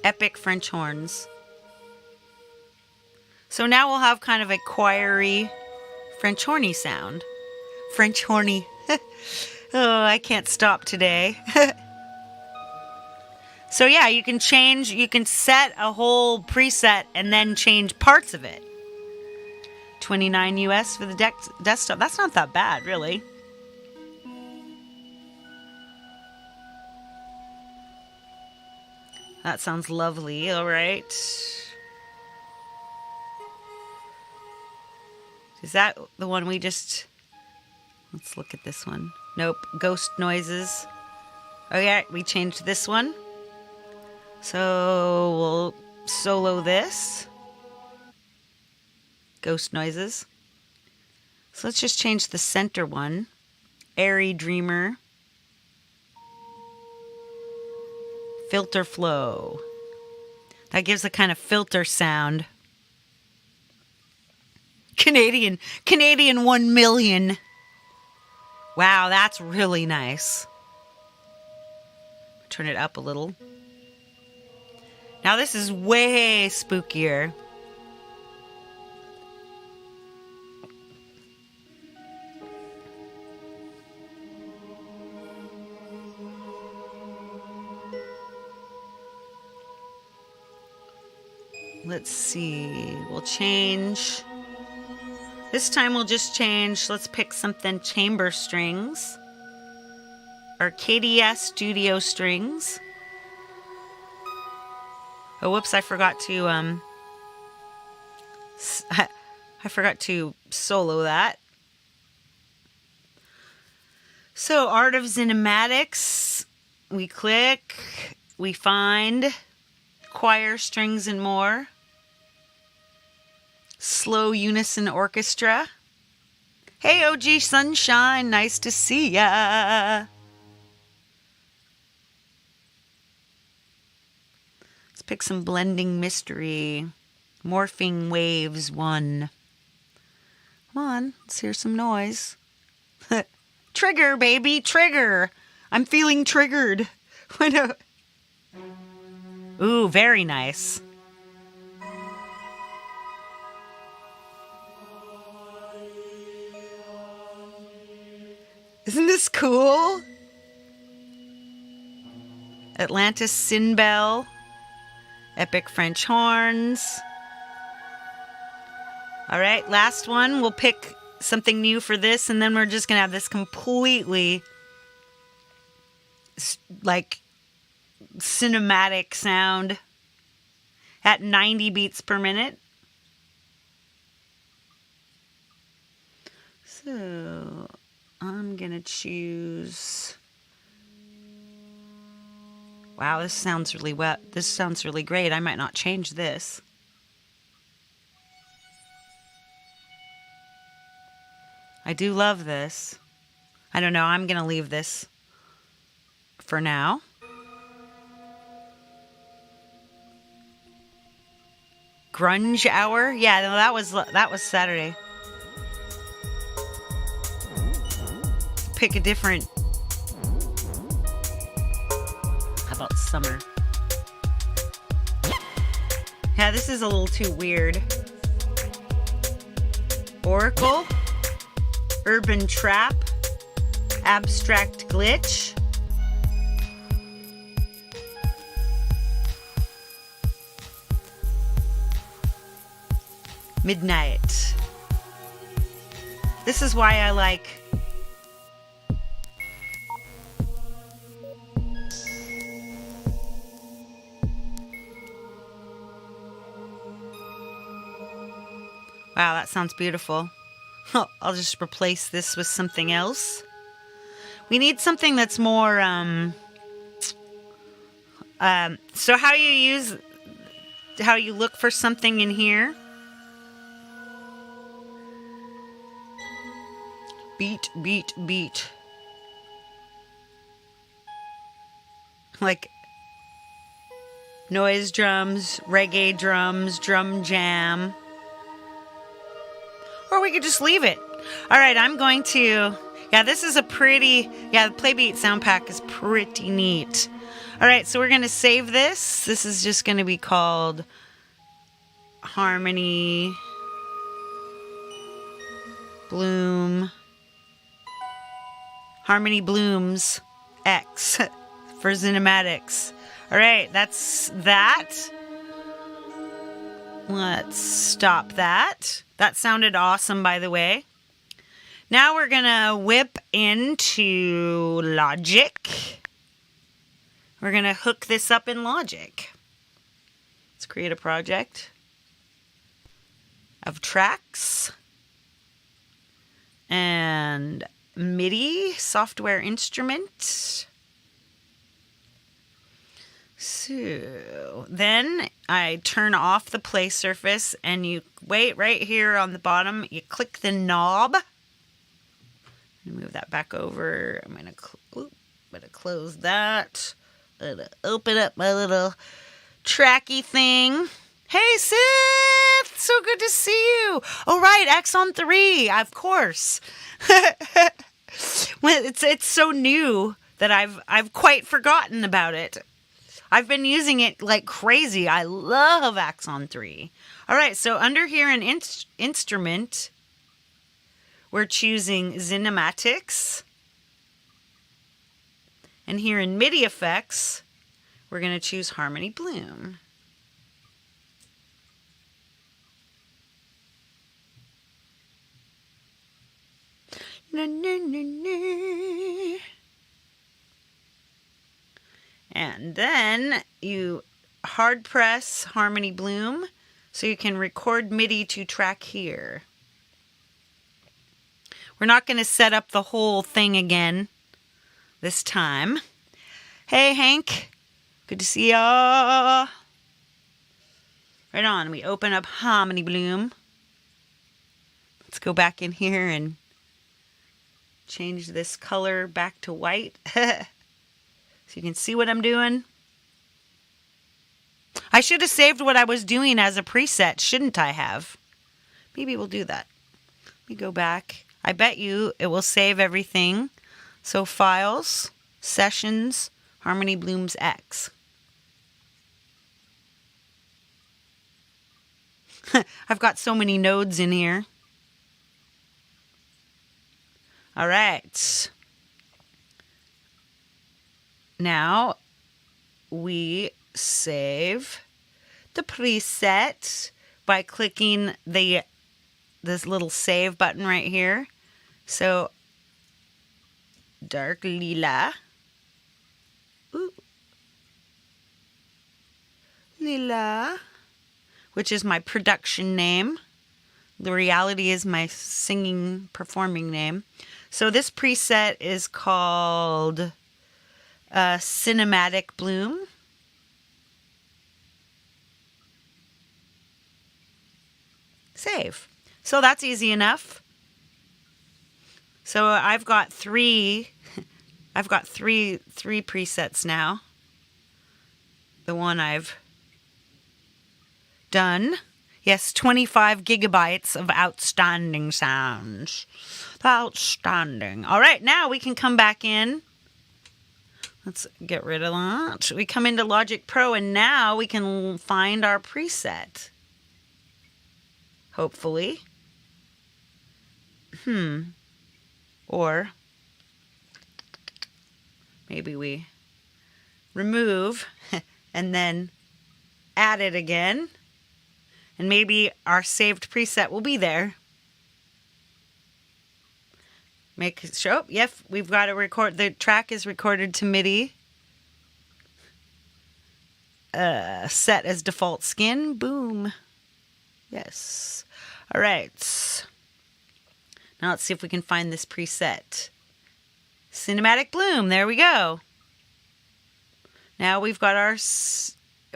A: Epic French horns. So now we'll have kind of a choiry French horny sound. French horny. Oh, I can't stop today. So yeah, you can set a whole preset and then change parts of it. $29 US for the desktop. That's not that bad, really. That sounds lovely, all right. Is that the one we just... Let's look at this one. Nope, ghost noises. Okay, we changed this one. So we'll solo this. Ghost noises. So let's just change the center one. Airy Dreamer. Filter flow. That gives a kind of filter sound. Canadian 1 million. Wow, that's really nice. Turn it up a little. Now this is way spookier. Let's see. We'll change. This time we'll just change. Let's pick something chamber strings. Arcadia Studio strings. Oh, whoops, I forgot to I forgot to solo that. So, Art of Xinematix, we click, we find choir strings and more. Slow unison orchestra. Hey, OG Sunshine, nice to see ya. Pick some blending mystery. Morphing waves 1. Come on, let's hear some noise. Trigger, baby, trigger. I'm feeling triggered. Ooh, very nice. Isn't this cool? Atlantis Sinbel. Epic French horns. All right, last one. We'll pick something new for this, and then we're just going to have this completely, like, cinematic sound at 90 beats per minute. So, I'm going to choose... Wow, this sounds really wet. This sounds really great. I might not change this. I do love this. I don't know. I'm going to leave this for now. Grunge Hour? Yeah, no, that was Saturday. Pick a different... How about summer? Yeah, this is a little too weird. Oracle, Urban Trap, Abstract Glitch. Midnight. This is why I like wow, that sounds beautiful. I'll just replace this with something else. We need something that's more, so how you look for something in here. Beat, beat, beat. Like noise drums, reggae drums, drum jam. Or we could just leave it. All right, I'm going to... Yeah, this is a pretty... Yeah, the Playbeat sound pack is pretty neat. All right, so we're going to save this. This is just going to be called Harmony Bloom. Harmony Blooms X for Xinematix. All right, that's that. Let's stop that. That sounded awesome, by the way. Now we're going to whip into Logic. We're going to hook this up in Logic. Let's create a project of tracks and MIDI software instrument. So then I turn off the play surface and you wait right here on the bottom. You click the knob. Move that back over. I'm going to close that. I'm going to open up my little tracky thing. Hey, Sith! So good to see you. Oh, right. Axon 3. Of course. Well, it's so new that I've quite forgotten about it. I've been using it like crazy. I love Axon 3. All right, so under here in instrument, we're choosing Xinematix. And here in MIDI effects, we're going to choose Harmony Bloom. Na, na, na, na. And then you hard press Harmony Bloom so you can record MIDI to track here. We're not going to set up the whole thing again this time. Hey, Hank. Good to see ya. Right on. We open up Harmony Bloom. Let's go back in here and change this color back to white. So you can see what I'm doing. I should have saved what I was doing as a preset, shouldn't I have? Maybe we'll do that. Let me go back. I bet you it will save everything. So Files, Sessions, Harmony Blooms X. I've got so many nodes in here. All right. Now we save the preset by clicking this little save button right here. So dark lila. Ooh. Lila, which is my production name. The reality is my singing, performing name. So this preset is called Cinematic Bloom. Save. So that's easy enough. So I've got three presets now. The one I've done. Yes, 25 gigabytes of outstanding sounds. Outstanding. All right, now we can come back in. Let's get rid of that. We come into Logic Pro and now we can find our preset. Hopefully. Or maybe we remove and then add it again. And maybe our saved preset will be there. Make it show up. Yep, we've got to record. The track is recorded to MIDI. Set as default skin. Boom. Yes. All right. Now let's see if we can find this preset. Cinematic Bloom. There we go. Now we've got our...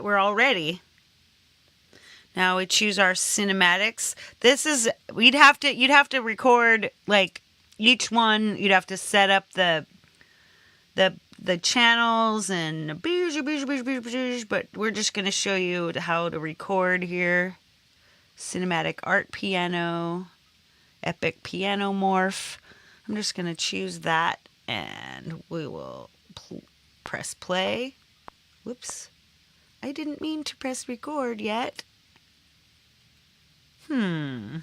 A: We're all ready. Now we choose our cinematics. This is... You'd have to record, like, each one. You'd have to set up the channels and... But we're just going to show you how to record here. Cinematic Art Piano. Epic Piano Morph. I'm just going to choose that. And we will press play. Whoops. I didn't mean to press record yet. Okay,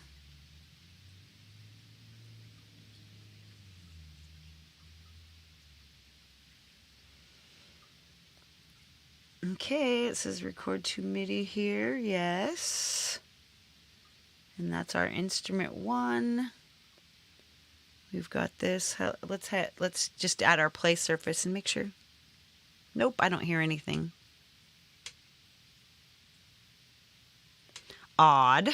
A: it says record to MIDI here. Yes. And that's our instrument 1. We've got this. Let's just add our play surface and make sure. Nope, I don't hear anything. Odd.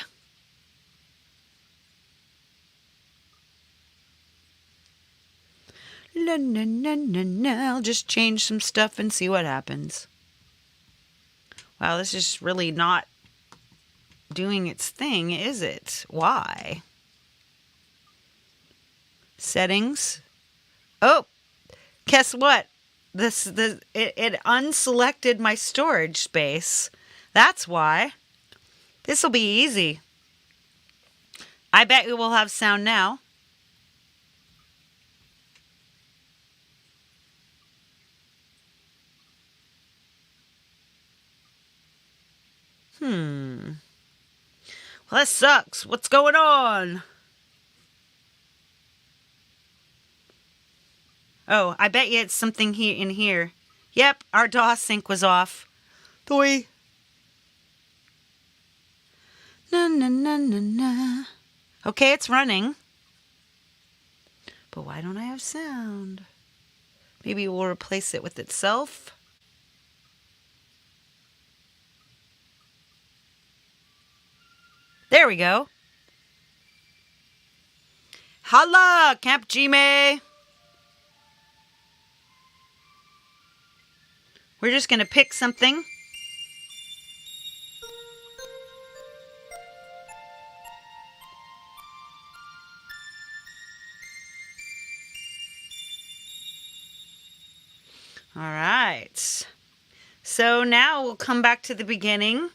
A: La, na, na, na, na. I'll just change some stuff and see what happens. Wow, this is really not doing its thing, is it? Why? Settings. Oh, guess what? It unselected my storage space. That's why. This will be easy. I bet you will have sound now. Well, that sucks. What's going on? Oh, I bet you it's something here in here. Yep, our DAW sync was off. Toy. Na na na na na. Okay, it's running. But why don't I have sound? Maybe we'll replace it with itself. There we go. Holla, Camp Jime. We're just going to pick something. All right. So now we'll come back to the beginning.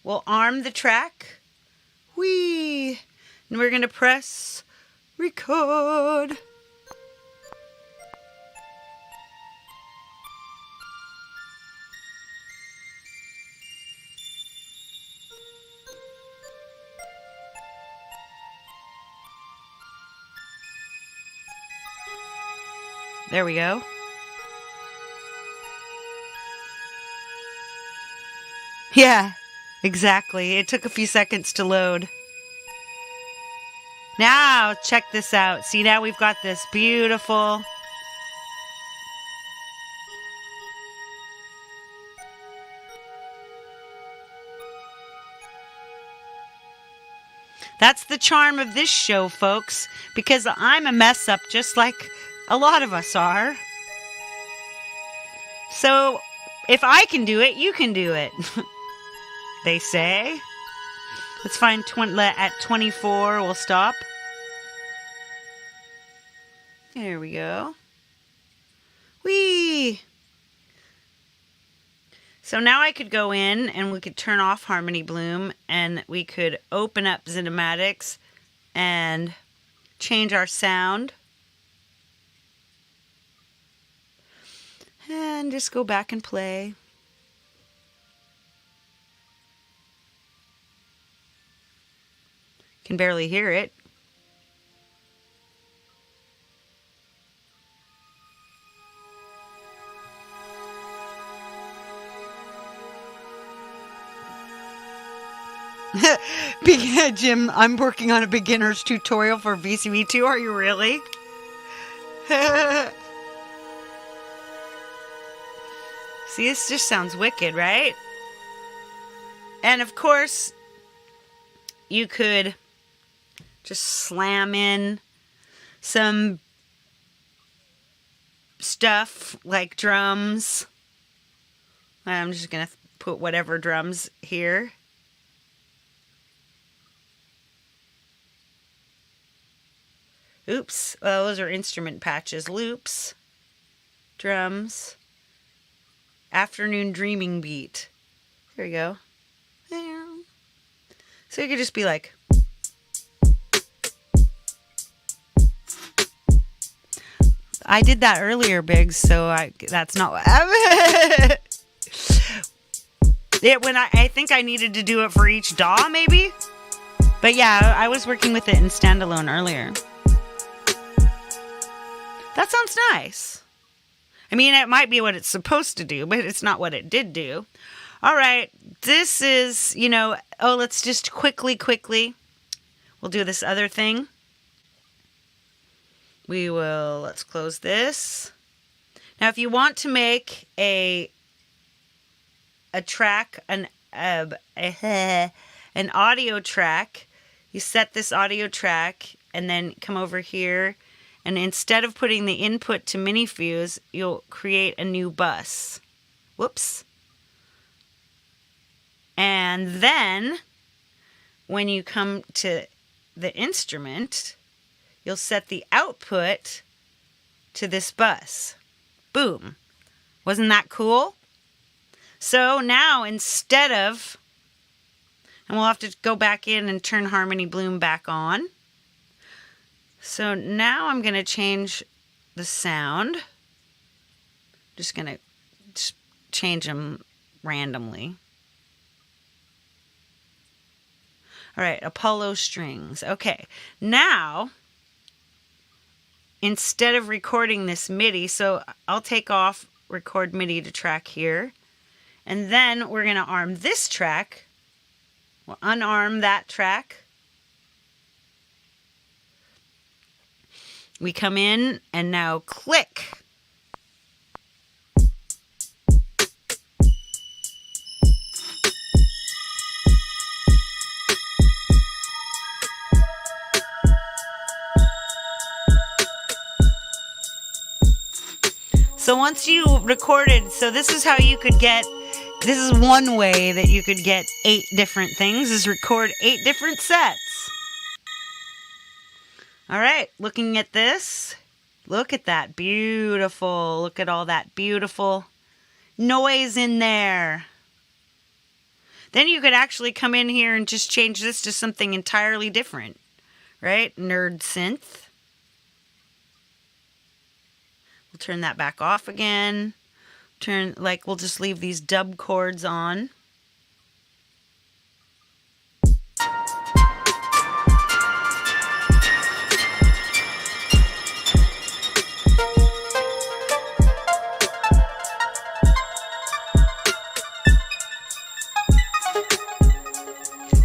A: We'll arm the track. Whee! And we're going to press record. There we go. Yeah, exactly. It took a few seconds to load. Now, check this out. See, now we've got this beautiful... That's the charm of this show, folks, because I'm a mess up just like a lot of us are. So, if I can do it, you can do it. They say. Let's find at 24, we'll stop. There we go. Whee! So now I could go in and we could turn off Harmony Bloom and we could open up Xinematix and change our sound. And just go back and play. Can barely hear it. Jim, I'm working on a beginner's tutorial for VCV2. Are you really? See, this just sounds wicked, right? And of course, you could just slam in some stuff like drums. I'm just going to put whatever drums here. Oops. Well, those are instrument patches. Loops. Drums. Afternoon dreaming beat. There you go. So you could just be like... I did that earlier, Biggs, so that's not what happened. I think I needed to do it for each DAW, maybe? But yeah, I was working with it in standalone earlier. That sounds nice. I mean, it might be what it's supposed to do, but it's not what it did do. All right, this is, let's just quickly, we'll do this other thing. Let's close this. Now, if you want to make an audio track, you set this audio track and then come over here, and instead of putting the input to minifuse, you'll create a new bus. Whoops. And then when you come to the instrument, you'll set the output to this bus. Boom. Wasn't that cool? So now instead of, and we'll have to go back in and turn Harmony Bloom back on. So now I'm going to change the sound. Just going to change them randomly. All right, Apollo strings. Okay, now, instead of recording this MIDI, so I'll take off record MIDI to track here, and then we're going to arm this track. We'll unarm that track. We come in and now click. So once you recorded, so this is how you could get, this is one way that you could get 8 different things, is record 8 different sets. All right, looking at this, look at that, beautiful. Look at all that beautiful noise in there. Then you could actually come in here and just change this to something entirely different, right? Nerd synth. We'll turn that back off again. We'll just leave these dub chords on.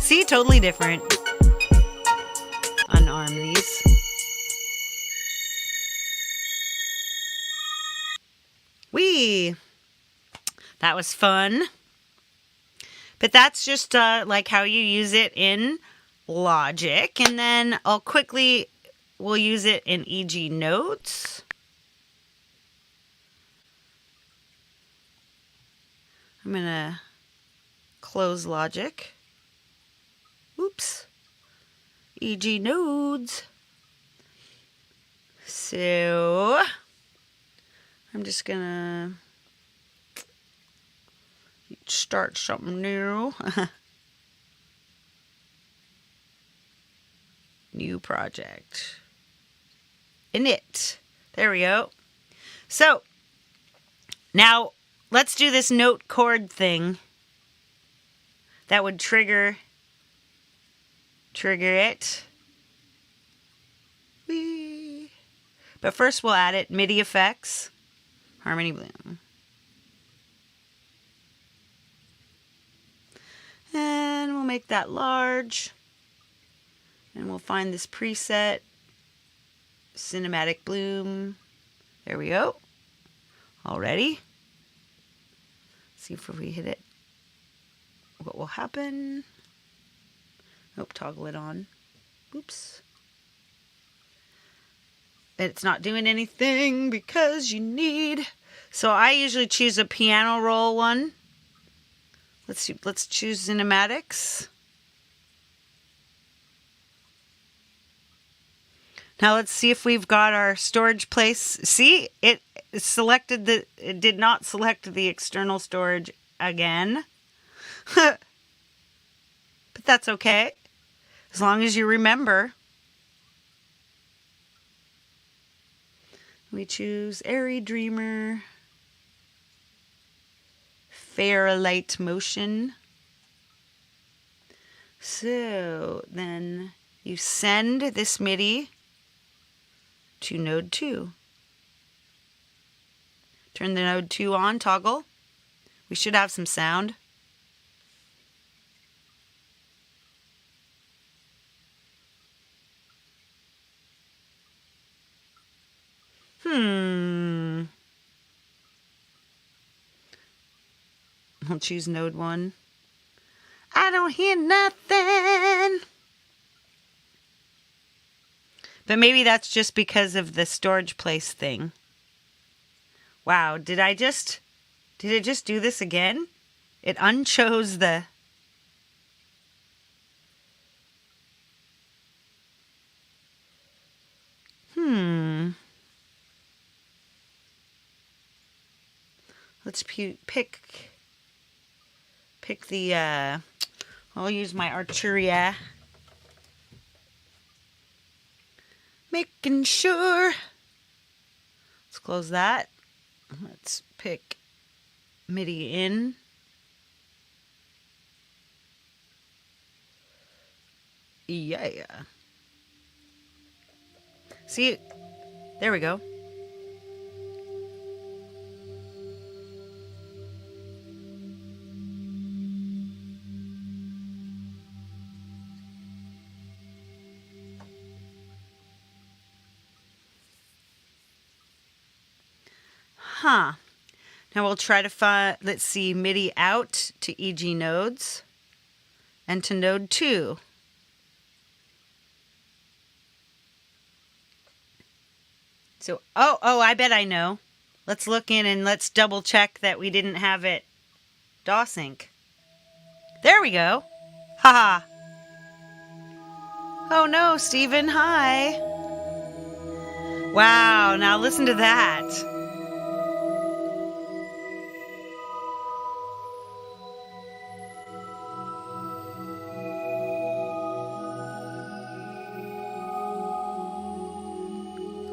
A: See, totally different. Unarm these. Whee! That was fun. But that's just like how you use it in Logic. And then we'll use it in EG Notes. I'm going to close Logic. Oops. EG Nodes. So I'm just going to start something new. New project. Init. There we go. So Now, let's do this note chord thing that would trigger it. Whee. But first we'll add it, MIDI effects, harmony bloom. And we'll make that large. And we'll find this preset, Xinematix bloom. There we go. Already. See if we hit it. What will happen? Nope, toggle it on. Oops. It's not doing anything because you need. So I usually choose a piano roll one. Let's choose Xinematix. Now let's see if we've got our storage place. See, it did not select the external storage again. But that's okay. As long as you remember. We choose Airy Dreamer, Fair Light Motion. So then you send this MIDI to node 2. Turn the node 2 on, toggle. We should have some sound. I'll choose node 1. I don't hear nothing. But maybe that's just because of the storage place thing. Wow, did it just do this again? It unchose the... Let's pick the, I'll use my Arturia. Making sure. Let's close that. Let's pick MIDI in. Yeah. See, there we go. Now we'll try to find, let's see, MIDI out to EG nodes and to node 2. So, I bet I know. Let's look in and let's double check that we didn't have it DAW sync. There we go. Haha. Oh no, Steven, hi. Wow, now listen to that.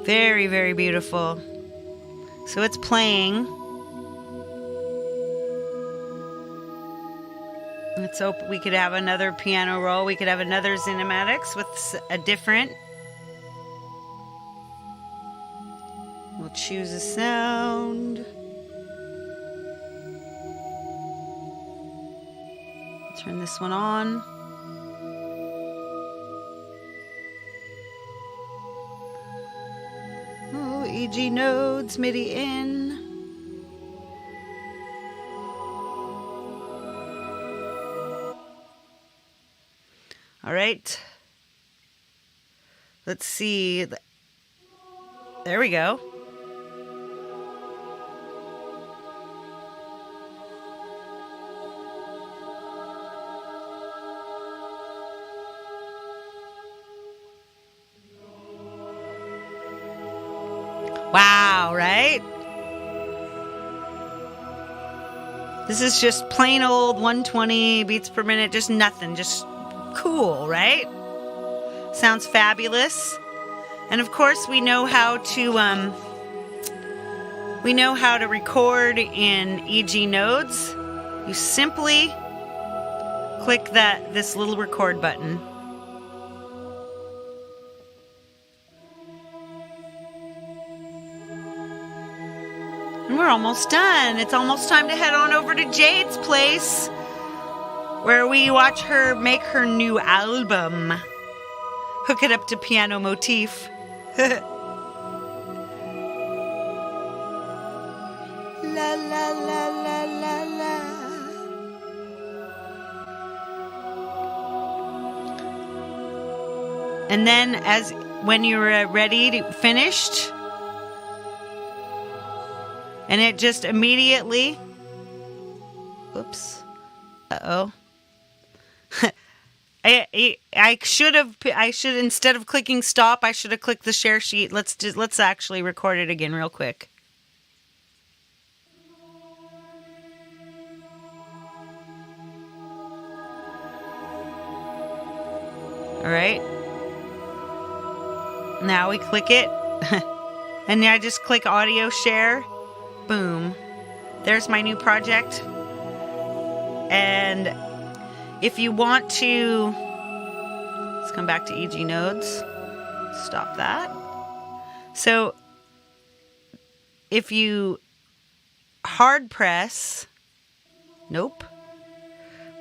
A: Very, very beautiful. So it's playing. Let's hope we could have another piano roll. We could have another Xinematix with a different. We'll choose a sound. Turn this one on. EG nodes, MIDI in. All right. Let's see. There we go. Wow, right? This is just plain old 120 beats per minute, just nothing, just cool, right? Sounds fabulous. And of course we know how to we know how to record in EG Nodes. You simply click this little record button. And we're almost done. It's almost time to head on over to Jade's place, where we watch her make her new album. Hook it up to piano motif. La la la la la la. And then when you're ready, finished, and it just immediately, oops, uh-oh. I should instead of clicking stop, I should have clicked the share sheet. Let's actually record it again real quick. All right. Now we click it. And then I just click audio share. Boom. There's my new project. And if you want to, let's come back to EG Nodes. Stop that. So if you hard press, nope.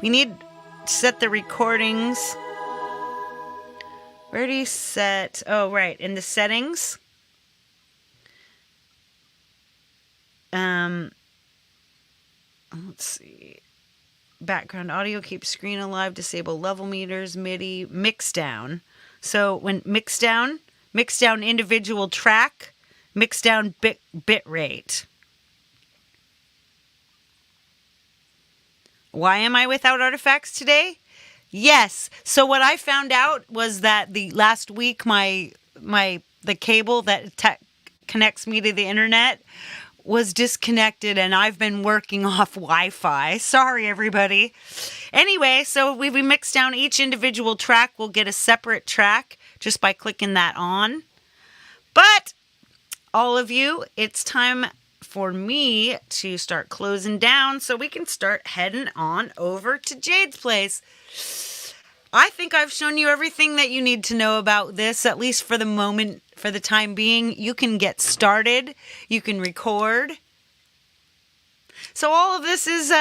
A: We need to set the recordings. Where do you set? Oh, right. In the settings. Let's see. Background audio, keep screen alive, disable level meters, MIDI, mix down. So when mix down individual track, mix down bit rate. Why am I without artifacts today? Yes. So what I found out was that the last week the cable that connects me to the internet was disconnected, and I've been working off Wi-Fi. Sorry, everybody. Anyway, so we mix down each individual track. We'll get a separate track just by clicking that on. But all of you, it's time for me to start closing down so we can start heading on over to Jade's place. I think I've shown you everything that you need to know about this, at least for the moment, for the time being. You can get started. You can record. So all of this is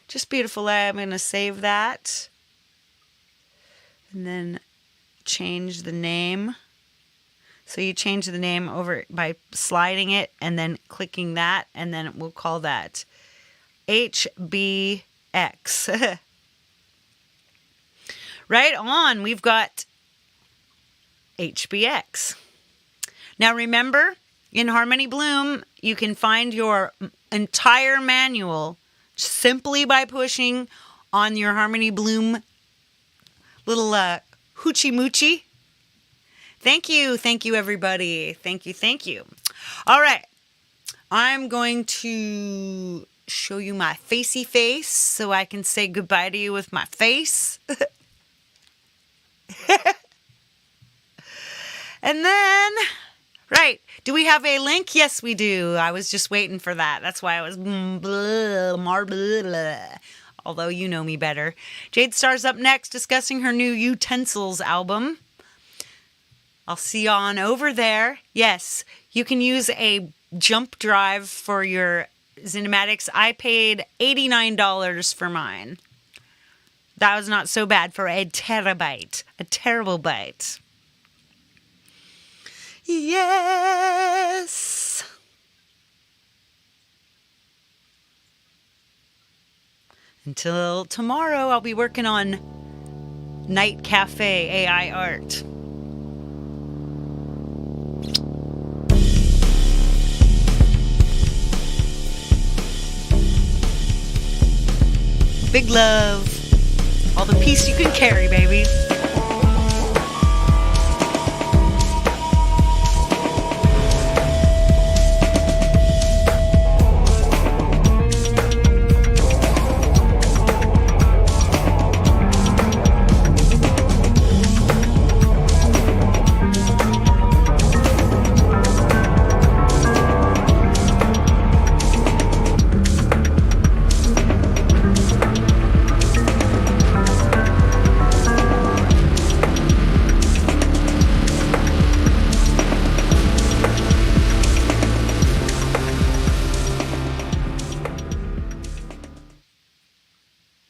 A: just beautiful. I'm going to save that. And then change the name. So you change the name over by sliding it and then clicking that. And then we'll call that HBX. Right on, we've got HBX. Now remember, in Harmony Bloom, you can find your entire manual simply by pushing on your Harmony Bloom little hoochie moochie. Thank you everybody. Thank you. All right, I'm going to show you my facey face so I can say goodbye to you with my face. And then, right, do we have a link? Yes, we do. I was just waiting for that. That's why I was although you know me better. Jade Star's up next discussing her new Utensils album. I'll see you on over there. Yes, you can use a jump drive for your Xinematix. I paid $89 for mine. That was not so bad for a terabyte. A terrible byte. Yes. Until tomorrow, I'll be working on Night Cafe AI art. Big love. All the peace you can carry, baby.